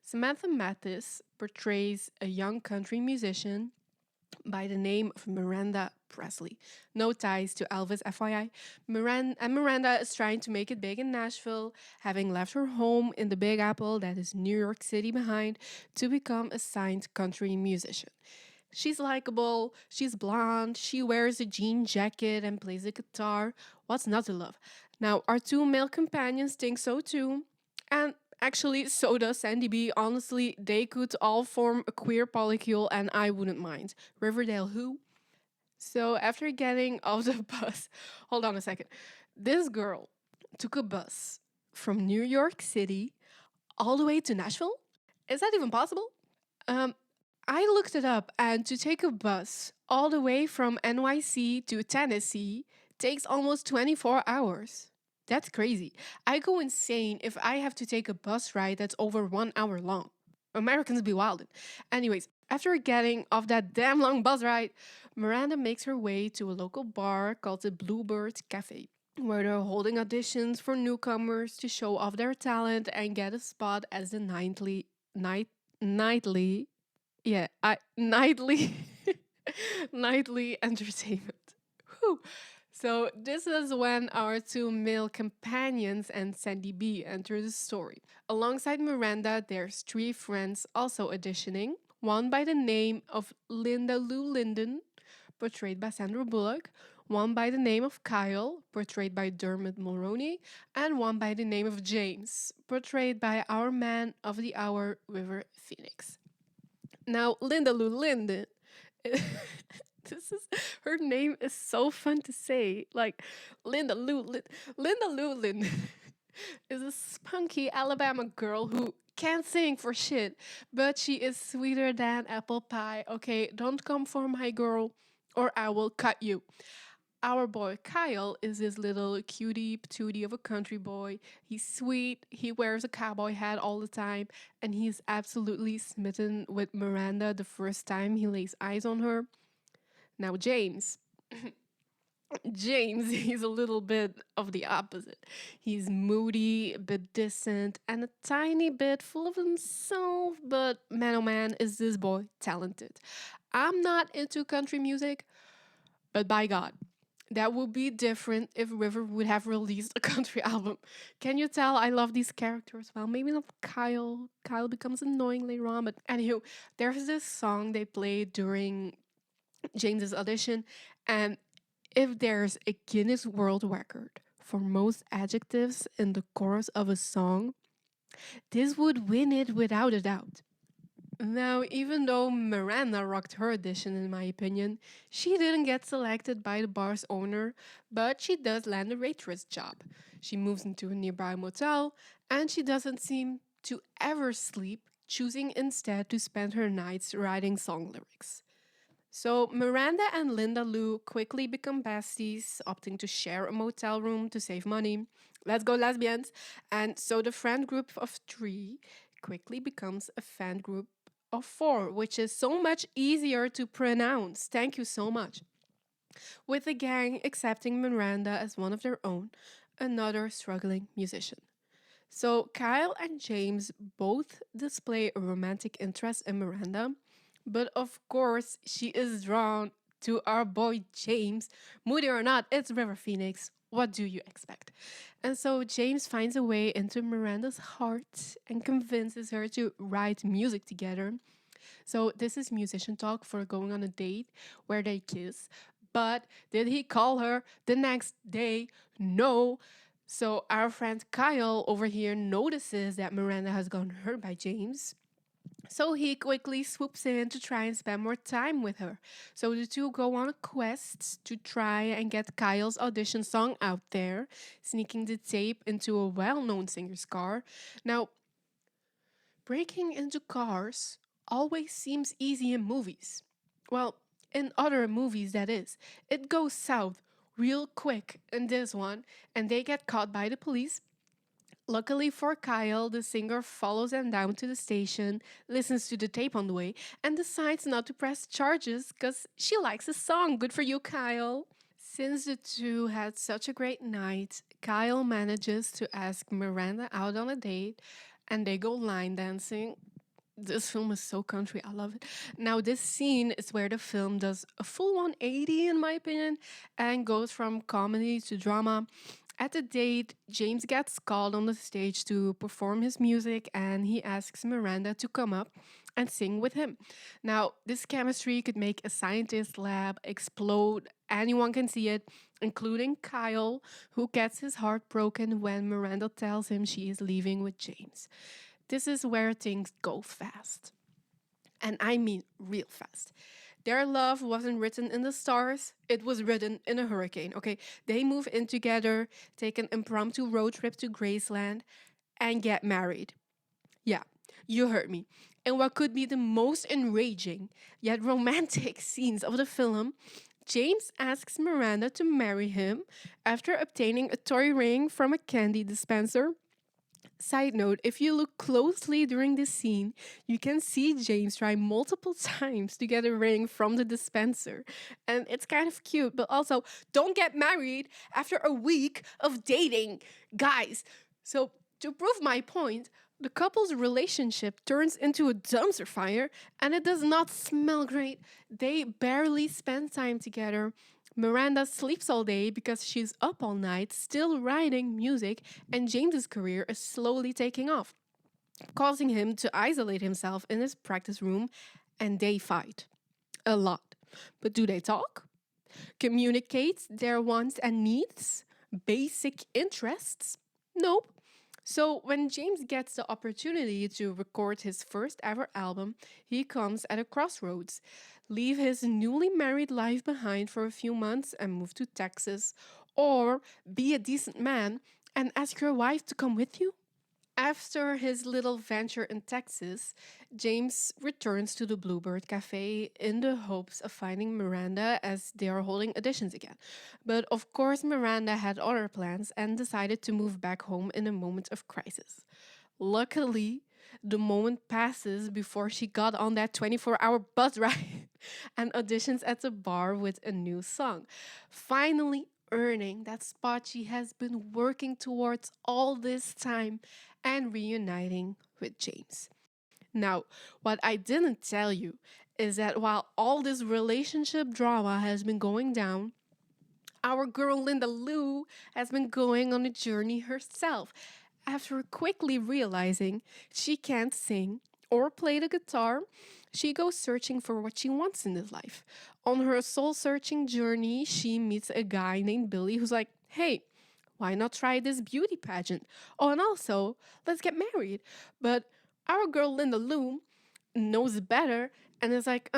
Samantha Mathis portrays a young country musician by the name of Miranda Presley. No ties to Elvis, FYI. Miranda is trying to make it big in Nashville, having left her home in the Big Apple, that is New York City, behind to become a signed country musician. She's likable, she's blonde, she wears a jean jacket and plays a guitar. What's not to love? Now, our two male companions think so too. And actually, so does Sandy B. Honestly, they could all form a queer polycule and I wouldn't mind. Riverdale who? So after getting off the bus, hold on a second. This girl took a bus from New York City all the way to Nashville? Is that even possible? Um, I looked it up, and to take a bus all the way from NYC to Tennessee takes almost 24 hours. That's crazy. I go insane if I have to take a bus ride that's over 1 hour long. Americans be wildin'. Anyways, after getting off that damn long bus ride, Miranda makes her way to a local bar called the Bluebird Cafe, where they're holding auditions for newcomers to show off their talent and get a spot as the nightly yeah, nightly nightly entertainment. Whew. So this is when our two male companions and Sandy B enter the story. Alongside Miranda, there's three friends also auditioning. One by the name of Linda Lou Linden, portrayed by Sandra Bullock. One by the name of Kyle, portrayed by Dermot Mulroney. And one by the name of James, portrayed by our man of the hour, River Phoenix. Now, Linda Lou Linden. This is her name is so fun to say. Like Linda Lou Linden is a spunky Alabama girl who can't sing for shit, but she is sweeter than apple pie. Okay, don't come for my girl, or I will cut you. Our boy Kyle is this little cutie patootie of a country boy. He's sweet, he wears a cowboy hat all the time, and he's absolutely smitten with Miranda the first time he lays eyes on her. Now, James, he's a little bit of the opposite. He's moody, a bit distant, and a tiny bit full of himself, but man oh man, is this boy talented. I'm not into country music, but by God, that would be different if River would have released a country album. Can you tell I love these characters? Well, maybe not Kyle. Kyle becomes annoying later on, but anywho, there's this song they played during James's audition, and if there's a Guinness World Record for most adjectives in the chorus of a song, this would win it without a doubt. Now, even though Miranda rocked her audition, in my opinion, she didn't get selected by the bar's owner, but she does land a waitress job. She moves into a nearby motel, and she doesn't seem to ever sleep, choosing instead to spend her nights writing song lyrics. So Miranda and Linda Lou quickly become besties, opting to share a motel room to save money. Let's go, lesbians! And so the friend group of three quickly becomes a fan group of four, which is so much easier to pronounce. Thank you so much. With the gang accepting Miranda as one of their own, another struggling musician. So Kyle and James both display a romantic interest in Miranda, but of course she is drawn to our boy James. Moody or not, it's River Phoenix. What do you expect? And so James finds a way into Miranda's heart and convinces her to write music together. So this is musician talk for going on a date where they kiss. But did he call her the next day? No. So our friend Kyle over here notices that Miranda has gotten hurt by James. So he quickly swoops in to try and spend more time with her. So the two go on a quest to try and get Kyle's audition song out there, sneaking the tape into a well known singer's car. Now, breaking into cars always seems easy in movies. Well, in other movies, that is. It goes south real quick in this one, and they get caught by the police. Luckily for Kyle, the singer follows them down to the station, listens to the tape on the way, and decides not to press charges because she likes the song. Good for you, Kyle. Since the two had such a great night, Kyle manages to ask Miranda out on a date, and they go line dancing. This film is so country. I love it. Now, this scene is where the film does a full 180, in my opinion, and goes from comedy to drama. At the date, James gets called on the stage to perform his music, and he asks Miranda to come up and sing with him. Now, this chemistry could make a scientist lab explode. Anyone can see it, including Kyle, who gets his heart broken when Miranda tells him she is leaving with James. This is where things go fast. And I mean real fast. Their love wasn't written in the stars, it was written in a hurricane. Okay, they move in together, take an impromptu road trip to Graceland, and get married. Yeah, you heard me. And what could be the most enraging yet romantic scenes of the film, James asks Miranda to marry him after obtaining a toy ring from a candy dispenser. Side note, if you look closely during this scene, you can see James try multiple times to get a ring from the dispenser. And it's kind of cute, but also don't get married after a week of dating, guys. So, to prove my point, the couple's relationship turns into a dumpster fire and it does not smell great. They barely spend time together. Miranda sleeps all day because she's up all night, still writing music, and James's career is slowly taking off, causing him to isolate himself in his practice room, and they fight. A lot. But do they talk? Communicate their wants and needs? Basic interests? Nope. So, when James gets the opportunity to record his first ever album, he comes at a crossroads. Leave his newly married life behind for a few months and move to Texas, or be a decent man and ask your wife to come with you? After his little venture in Texas, James returns to the Bluebird Cafe in the hopes of finding Miranda as they are holding auditions again. But of course, Miranda had other plans and decided to move back home in a moment of crisis. Luckily, the moment passes before she got on that 24-hour bus ride and auditions at the bar with a new song, finally earning that spot she has been working towards all this time and reuniting with James. Now, what I didn't tell you is that while all this relationship drama has been going down, our girl Linda Lou has been going on a journey herself after quickly realizing she can't sing or play the guitar. She goes searching for what she wants in this life. On her soul searching journey, she meets a guy named Billy who's like, hey, why not try this beauty pageant? Oh, and also, let's get married. But our girl Linda Lou knows better and is like,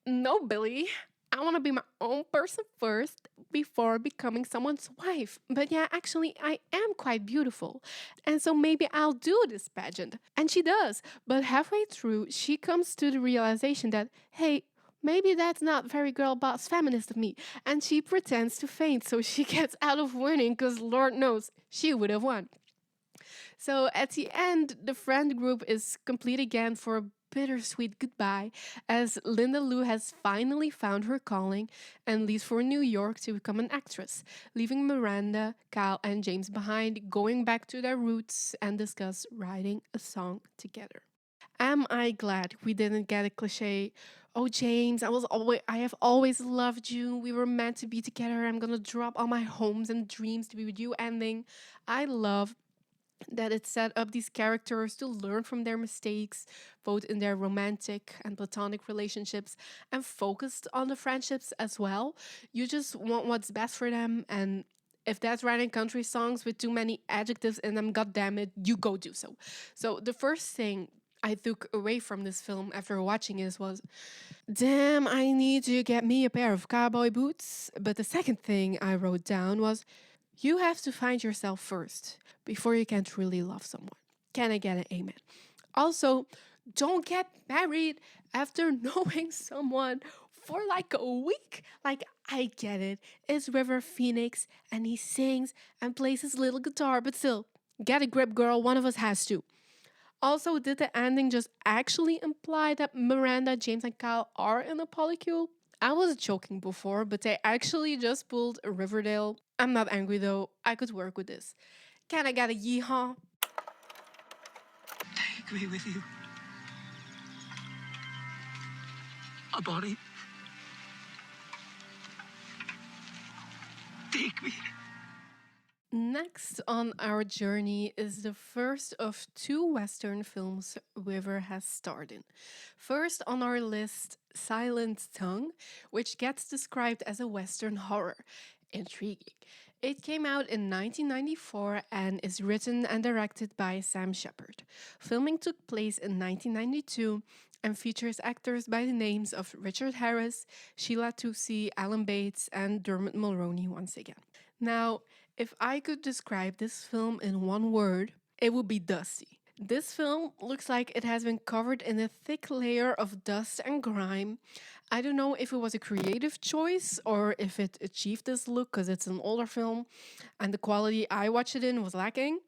no, Billy. I want to be my own person first before becoming someone's wife. But yeah, actually, I am quite beautiful. And so maybe I'll do this pageant. And she does. But halfway through, she comes to the realization that, hey, maybe that's not very girl boss feminist of me. And she pretends to faint so she gets out of winning because Lord knows she would have won. So at the end, the friend group is complete again for a bittersweet goodbye as Linda Lou has finally found her calling and leaves for New York to become an actress, leaving Miranda, Kyle, and James behind, going back to their roots and discuss writing a song together. Am I glad we didn't get a cliche? Oh, James, I have always loved you. We were meant to be together. I'm gonna drop all my hopes and dreams to be with you ending. I love that it set up these characters to learn from their mistakes, both in their romantic and platonic relationships, and focused on the friendships as well. You just want what's best for them, and if that's writing country songs with too many adjectives in them, god damn it, you go do so. So the first thing I took away from this film after watching it was, damn, I need to get me a pair of cowboy boots. But the second thing I wrote down was, you have to find yourself first before you can truly love someone. Can I get an amen? Also, don't get married after knowing someone for like a week. Like, I get it. It's River Phoenix and he sings and plays his little guitar, but still, get a grip, girl. One of us has to. Also, did the ending just actually imply that Miranda, James, and Kyle are in a polycule? I was joking before, but they actually just pulled a Riverdale. I'm not angry though, I could work with this. Can I get a yeehaw? Take me with you. A body. Take me. Next on our journey is the first of two Western films River has starred in. First on our list, Silent Tongue, which gets described as a Western horror. Intriguing. It came out in 1994 and is written and directed by Sam Shepard. Filming took place in 1992 and features actors by the names of Richard Harris, Sheila Tousey, Alan Bates, and Dermot Mulroney once again. Now, if I could describe this film in one word, it would be dusty. This film looks like it has been covered in a thick layer of dust and grime. I don't know if it was a creative choice or if it achieved this look because it's an older film and the quality I watched it in was lacking.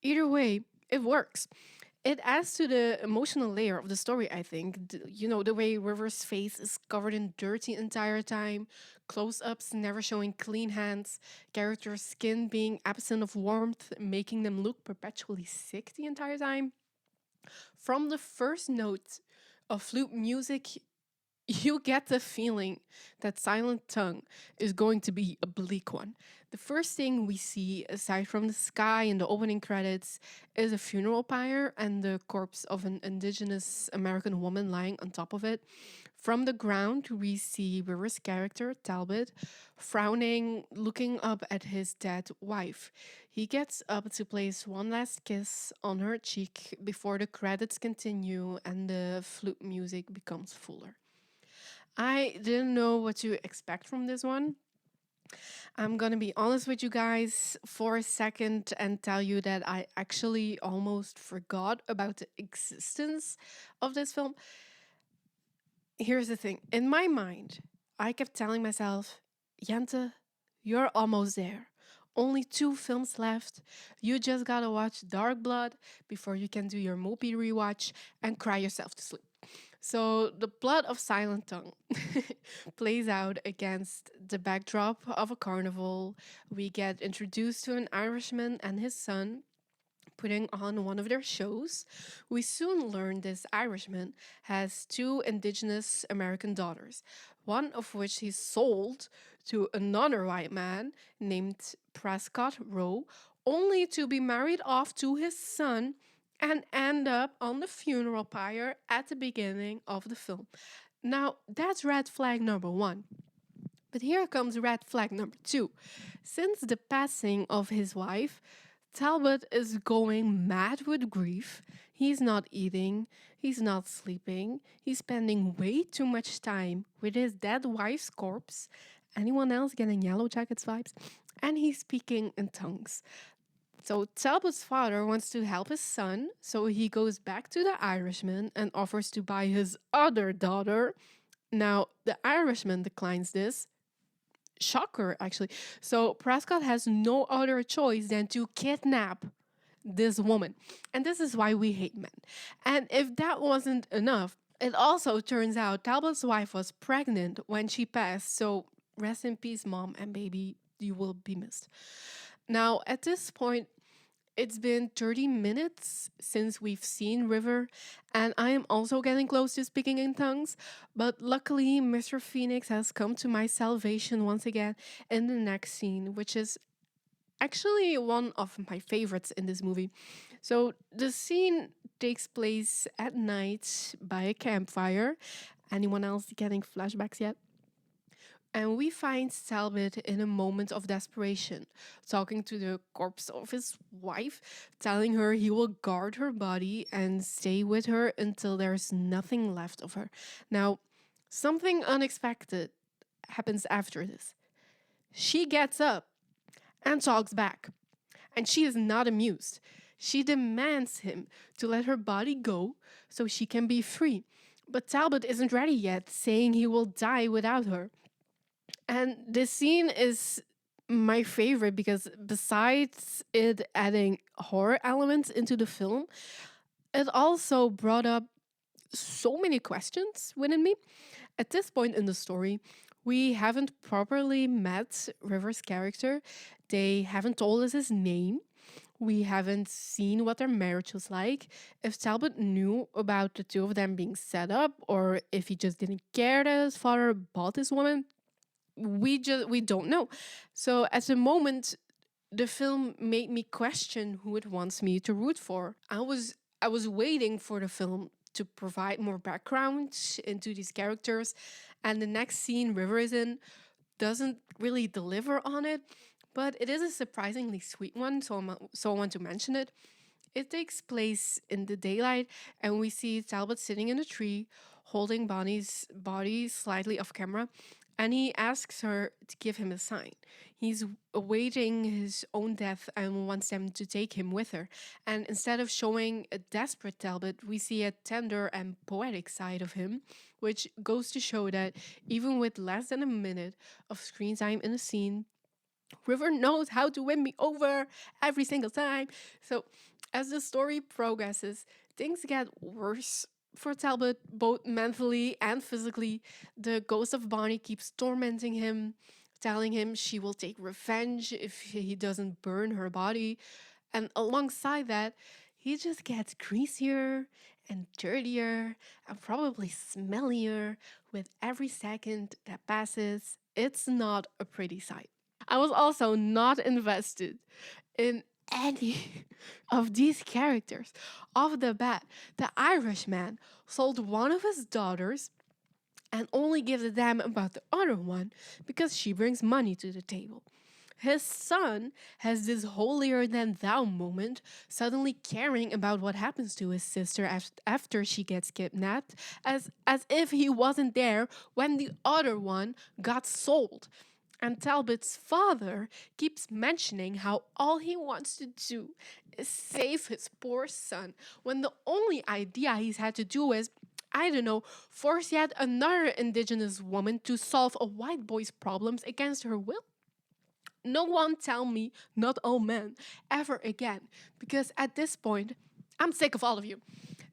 Either way, it works. It adds to the emotional layer of the story, I think. The way River's face is covered in dirt the entire time, close ups never showing clean hands, characters' skin being absent of warmth, making them look perpetually sick the entire time. From the first note of flute music, you get the feeling that Silent Tongue is going to be a bleak one. The first thing we see, aside from the sky in the opening credits, is a funeral pyre and the corpse of an indigenous American woman lying on top of it. From the ground, we see River's character, Talbot, frowning, looking up at his dead wife. He gets up to place one last kiss on her cheek before the credits continue and the flute music becomes fuller. I didn't know what to expect from this one. I'm gonna be honest with you guys for a second and tell you that I actually almost forgot about the existence of this film. Here's the thing, in my mind, I kept telling myself, Jente, you're almost there. Only 2 films left. You just gotta watch Dark Blood before you can do your movie rewatch and cry yourself to sleep. So the plot of Silent Tongue plays out against the backdrop of a carnival. We get introduced to an Irishman and his son putting on one of their shows. We soon learn this Irishman has 2 indigenous American daughters, one of which he sold to another white man named Prescott Rowe, only to be married off to his son and end up on the funeral pyre at the beginning of the film. Now, that's red flag number 1. But here comes red flag number 2. Since the passing of his wife, Talbot is going mad with grief. He's not eating, he's not sleeping, he's spending way too much time with his dead wife's corpse. Anyone else getting Yellow Jackets vibes? And he's speaking in tongues. So Talbot's father wants to help his son, so he goes back to the Irishman and offers to buy his other daughter. Now, the Irishman declines this. Shocker, actually. So Prescott has no other choice than to kidnap this woman. And this is why we hate men. And if that wasn't enough, it also turns out Talbot's wife was pregnant when she passed. So rest in peace, mom and baby. You will be missed. Now, at this point, it's been 30 minutes since we've seen River, and I am also getting close to speaking in tongues. But luckily, Mr. Phoenix has come to my salvation once again in the next scene, which is actually one of my favorites in this movie. So, the scene takes place at night by a campfire. Anyone else getting flashbacks yet? And we find Talbot in a moment of desperation, talking to the corpse of his wife, telling her he will guard her body and stay with her until there's nothing left of her. Now, something unexpected happens after this. She gets up and talks back, and she is not amused. She demands him to let her body go so she can be free. But Talbot isn't ready yet, saying he will die without her. And this scene is my favorite because besides it adding horror elements into the film, it also brought up so many questions within me. At this point in the story, we haven't properly met River's character. They haven't told us his name. We haven't seen what their marriage was like. If Talbot knew about the 2 of them being set up, or if he just didn't care that his father bought this woman, we don't know. So at the moment, the film made me question who it wants me to root for. I was waiting for the film to provide more background into these characters, and the next scene River is in doesn't really deliver on it, but it is a surprisingly sweet one, so I want to mention it. It takes place in the daylight, and we see Talbot sitting in a tree, holding Bonnie's body slightly off camera, and he asks her to give him a sign. He's awaiting his own death and wants them to take him with her. And instead of showing a desperate Talbot, we see a tender and poetic side of him, which goes to show that even with less than a minute of screen time in a scene, River knows how to win me over every single time. So, as the story progresses, things get worse for Talbot, both mentally and physically. The ghost of Bonnie keeps tormenting him, telling him she will take revenge if he doesn't burn her body. And alongside that, he just gets greasier and dirtier and probably smellier with every second that passes. It's not a pretty sight. I was also not invested in any of these characters. Off the bat, the Irishman sold one of his daughters and only gives a damn about the other one because she brings money to the table. His son has this holier than thou moment, suddenly caring about what happens to his sister after she gets kidnapped, as if he wasn't there when the other one got sold. And Talbot's father keeps mentioning how all he wants to do is save his poor son, when the only idea he's had to do is, I don't know, force yet another indigenous woman to solve a white boy's problems against her will. No one tell me not all men ever again, because at this point, I'm sick of all of you.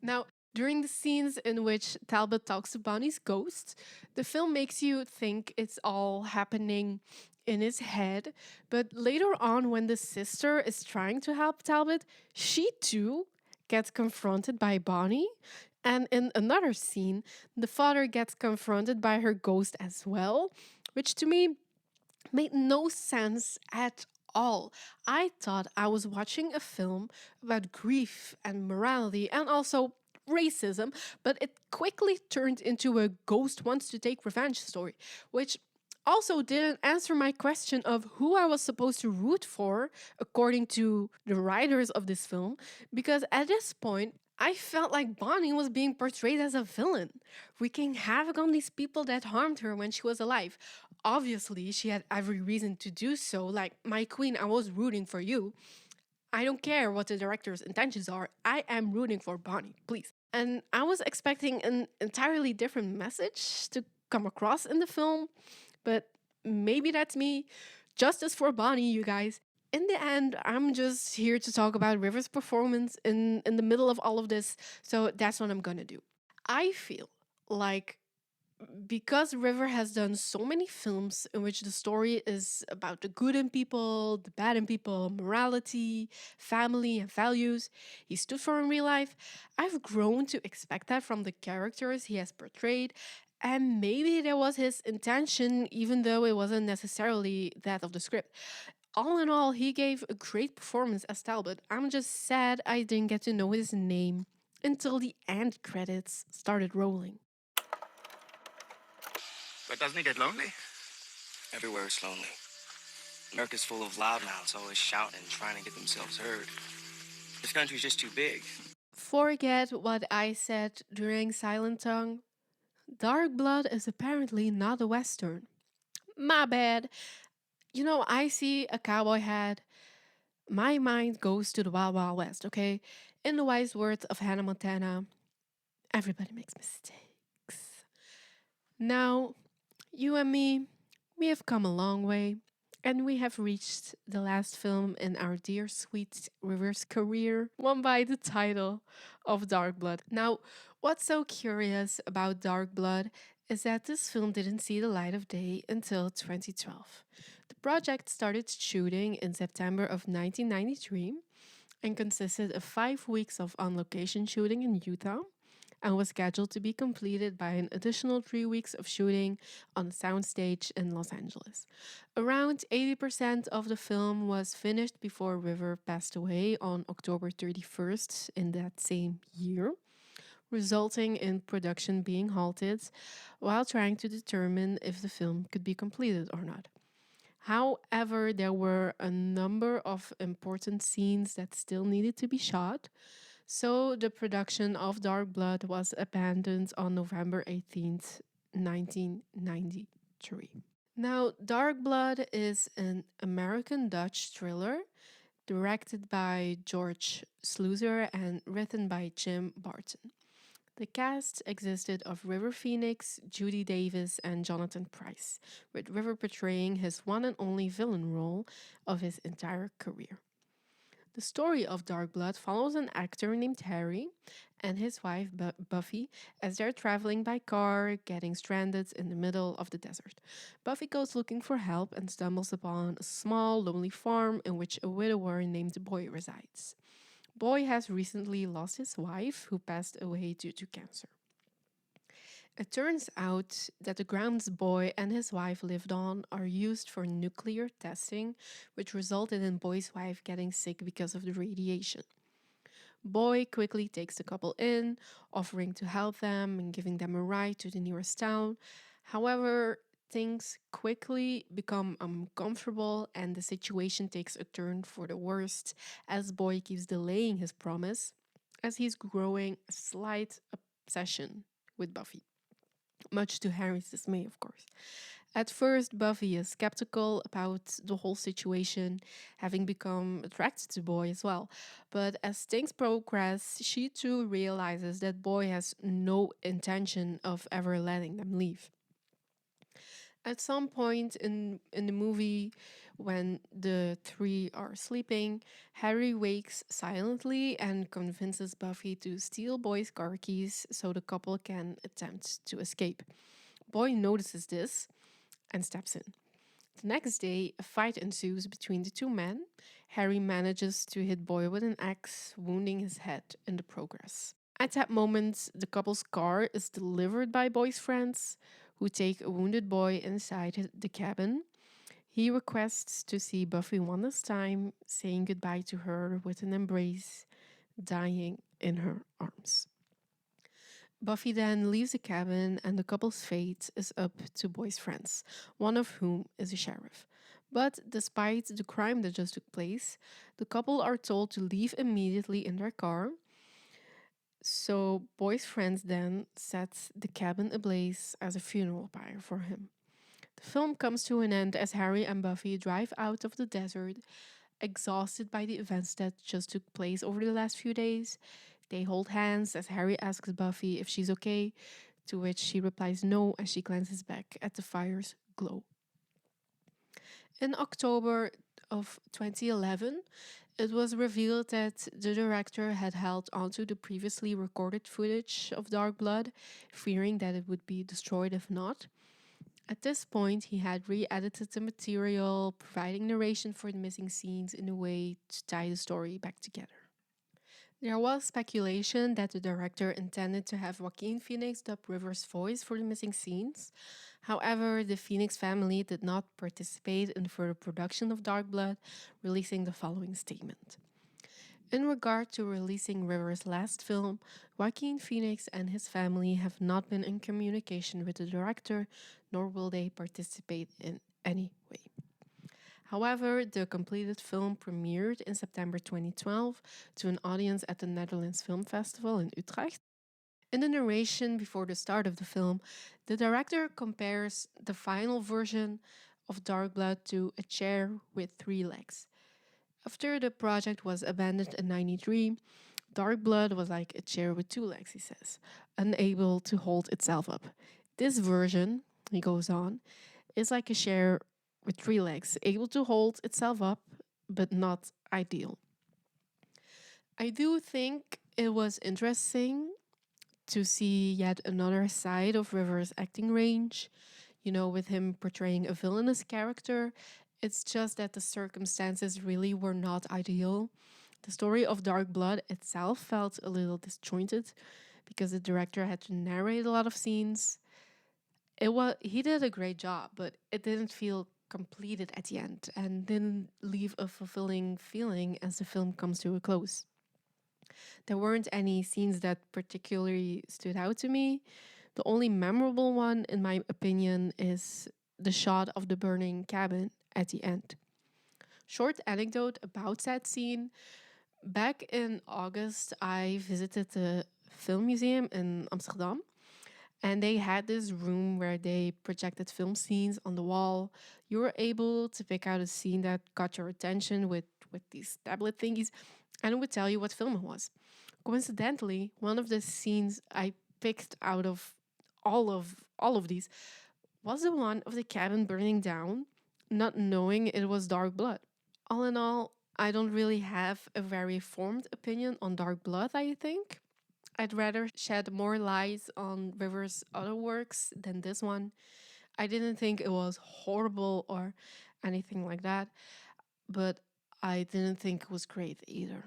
Now, during the scenes in which Talbot talks to Bonnie's ghost, the film makes you think it's all happening in his head, but later on, when the sister is trying to help Talbot, she too gets confronted by Bonnie. And in another scene, the father gets confronted by her ghost as well, which to me made no sense at all. I thought I was watching a film about grief and morality and also racism, but it quickly turned into a ghost wants to take revenge story, which also didn't answer my question of who I was supposed to root for according to the writers of this film, because at this point I felt like Bonnie was being portrayed as a villain, wreaking havoc on these people that harmed her when she was alive. Obviously, she had every reason to do so. Like, my queen, I was rooting for you. I don't care what the director's intentions are. I am rooting for Bonnie, please. And I was expecting an entirely different message to come across in the film, but maybe that's me. Justice for Bonnie, you guys. In the end, I'm just here to talk about River's performance in the middle of all of this, so that's what I'm gonna do. I feel like because River has done so many films in which the story is about the good in people, the bad in people, morality, family, and values he stood for in real life, I've grown to expect that from the characters he has portrayed. And maybe that was his intention, even though it wasn't necessarily that of the script. All in all, he gave a great performance as Talbot. I'm just sad I didn't get to know his name until the end credits started rolling. But doesn't it get lonely? Everywhere is lonely. America's full of loudmouths always shouting and trying to get themselves heard. This country's just too big. Forget what I said during Silent Tongue. Dark Blood is apparently not a Western. My bad. You know, I see a cowboy hat. My mind goes to the Wild Wild West, okay? In the wise words of Hannah Montana, everybody makes mistakes. Now, you and me, we have come a long way, and we have reached the last film in our dear sweet River's career, won by the title of Dark Blood. Now, what's so curious about Dark Blood is that this film didn't see the light of day until 2012. The project started shooting in September of 1993 and consisted of 5 weeks of on location shooting in Utah and was scheduled to be completed by an additional 3 weeks of shooting on a soundstage in Los Angeles. Around 80% of the film was finished before River passed away on October 31st in that same year, resulting in production being halted while trying to determine if the film could be completed or not. However, there were a number of important scenes that still needed to be shot, so the production of Dark Blood was abandoned on November 18th, 1993. Now, Dark Blood is an American Dutch thriller directed by George Sluizer and written by Jim Barton. The cast existed of River Phoenix, Judy Davis, and Jonathan Pryce, with River portraying his one and only villain role of his entire career. The story of Dark Blood follows an actor named Harry and his wife Buffy as they're traveling by car, getting stranded in the middle of the desert. Buffy goes looking for help and stumbles upon a small, lonely farm in which a widower named Boy resides. Boy has recently lost his wife, who passed away due to cancer. It turns out that the grounds Boy and his wife lived on are used for nuclear testing, which resulted in Boy's wife getting sick because of the radiation. Boy quickly takes the couple in, offering to help them and giving them a ride to the nearest town. However, things quickly become uncomfortable and the situation takes a turn for the worst as Boy keeps delaying his promise, as he's growing a slight obsession with Buffy. Much to Harry's dismay, of course. At first, Buffy is skeptical about the whole situation, having become attracted to Boy as well. But as things progress, she too realizes that Boy has no intention of ever letting them leave. At some point in the movie, when the three are sleeping, Harry wakes silently and convinces Buffy to steal Boy's car keys so the couple can attempt to escape. Boy notices this and steps in. The next day, a fight ensues between the two men. Harry manages to hit Boy with an axe, wounding his head in the progress. At that moment, the couple's car is delivered by Boy's friends, who take a wounded Boy inside the cabin. He requests to see Buffy one last time, saying goodbye to her with an embrace, dying in her arms. Buffy then leaves the cabin, and the couple's fate is up to Boy's friends, one of whom is a sheriff. But despite the crime that just took place, the couple are told to leave immediately in their car. So Boy's friends then set the cabin ablaze as a funeral pyre for him. The film comes to an end as Harry and Buffy drive out of the desert, exhausted by the events that just took place over the last few days. They hold hands as Harry asks Buffy if she's okay, to which she replies no as she glances back at the fire's glow. In October of 2011, it was revealed that the director had held onto the previously recorded footage of Dark Blood, fearing that it would be destroyed if not. At this point, he had re edited the material, providing narration for the missing scenes in a way to tie the story back together. There was speculation that the director intended to have Joaquin Phoenix dub River's voice for the missing scenes. However, the Phoenix family did not participate in further production of Dark Blood, releasing the following statement. In regard to releasing River's last film, Joaquin Phoenix and his family have not been in communication with the director, nor will they participate in any way. However, the completed film premiered in September 2012 to an audience at the Netherlands Film Festival in Utrecht. In the narration before the start of the film, the director compares the final version of Dark Blood to a chair with three legs. After the project was abandoned in 93, Dark Blood was like a chair with two legs, he says, unable to hold itself up. This version, he goes on, is like a chair with three legs, able to hold itself up, but not ideal. I do think it was interesting to see yet another side of River's acting range, with him portraying a villainous character. It's just that the circumstances really were not ideal. The story of Dark Blood itself felt a little disjointed because the director had to narrate a lot of scenes. He did a great job, but it didn't feel completed at the end and didn't leave a fulfilling feeling as the film comes to a close. There weren't any scenes that particularly stood out to me. The only memorable one, in my opinion, is the shot of the burning cabin at the end. Short anecdote about that scene. Back in August, I visited the film museum in Amsterdam, and they had this room where they projected film scenes on the wall. You were able to pick out a scene that caught your attention with these tablet thingies, and it would tell you what film it was. Coincidentally, one of the scenes I picked out of all of these was the one of the cabin burning down, not knowing it was Dark Blood. All in all, I don't really have a very formed opinion on Dark Blood, I think. I'd rather shed more light on River's other works than this one. I didn't think it was horrible or anything like that, but I didn't think it was great either.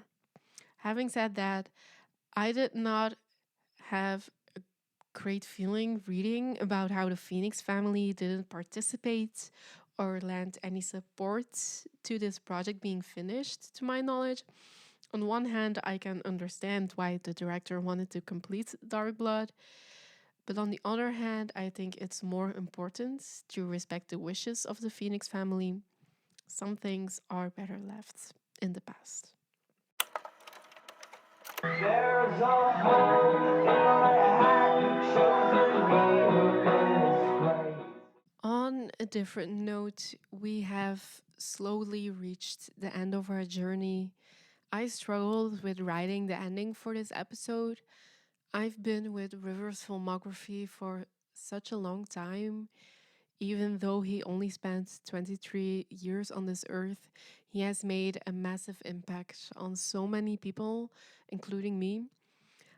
Having said that, I did not have a great feeling reading about how the Phoenix family didn't participate or lend any support to this project being finished, to my knowledge. On one hand, I can understand why the director wanted to complete Dark Blood, but on the other hand, I think it's more important to respect the wishes of the Phoenix family. Some things are better left in the past. There's a home I had chosen me. On a different note, we have slowly reached the end of our journey. I struggled with writing the ending for this episode. I've been with River's filmography for such a long time. Even though he only spent 23 years on this earth, he has made a massive impact on so many people, including me.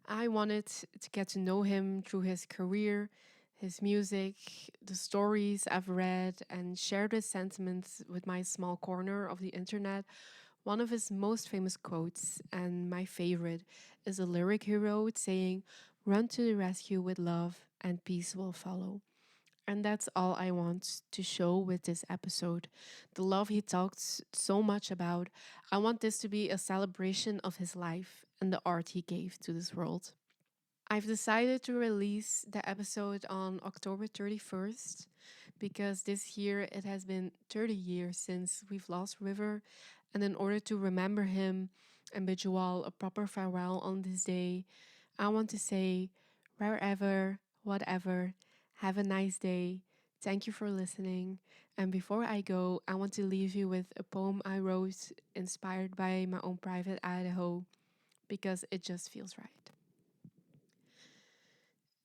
I wanted to get to know him through his career, his music, the stories I've read, and share his sentiments with my small corner of the internet. One of his most famous quotes, and my favorite, is a lyric he wrote saying, "Run to the rescue with love, and peace will follow." And that's all I want to show with this episode. The love he talked so much about. I want this to be a celebration of his life and the art he gave to this world. I've decided to release the episode on October 31st because this year it has been 30 years since we've lost River. And in order to remember him and bid you all a proper farewell on this day, I want to say, wherever, whatever, have a nice day. Thank you for listening. And before I go, I want to leave you with a poem I wrote inspired by my own private Idaho because it just feels right.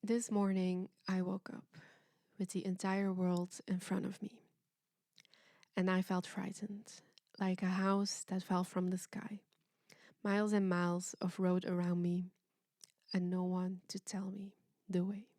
This morning, I woke up with the entire world in front of me, and I felt frightened, like a house that fell from the sky. Miles and miles of road around me, and no one to tell me the way.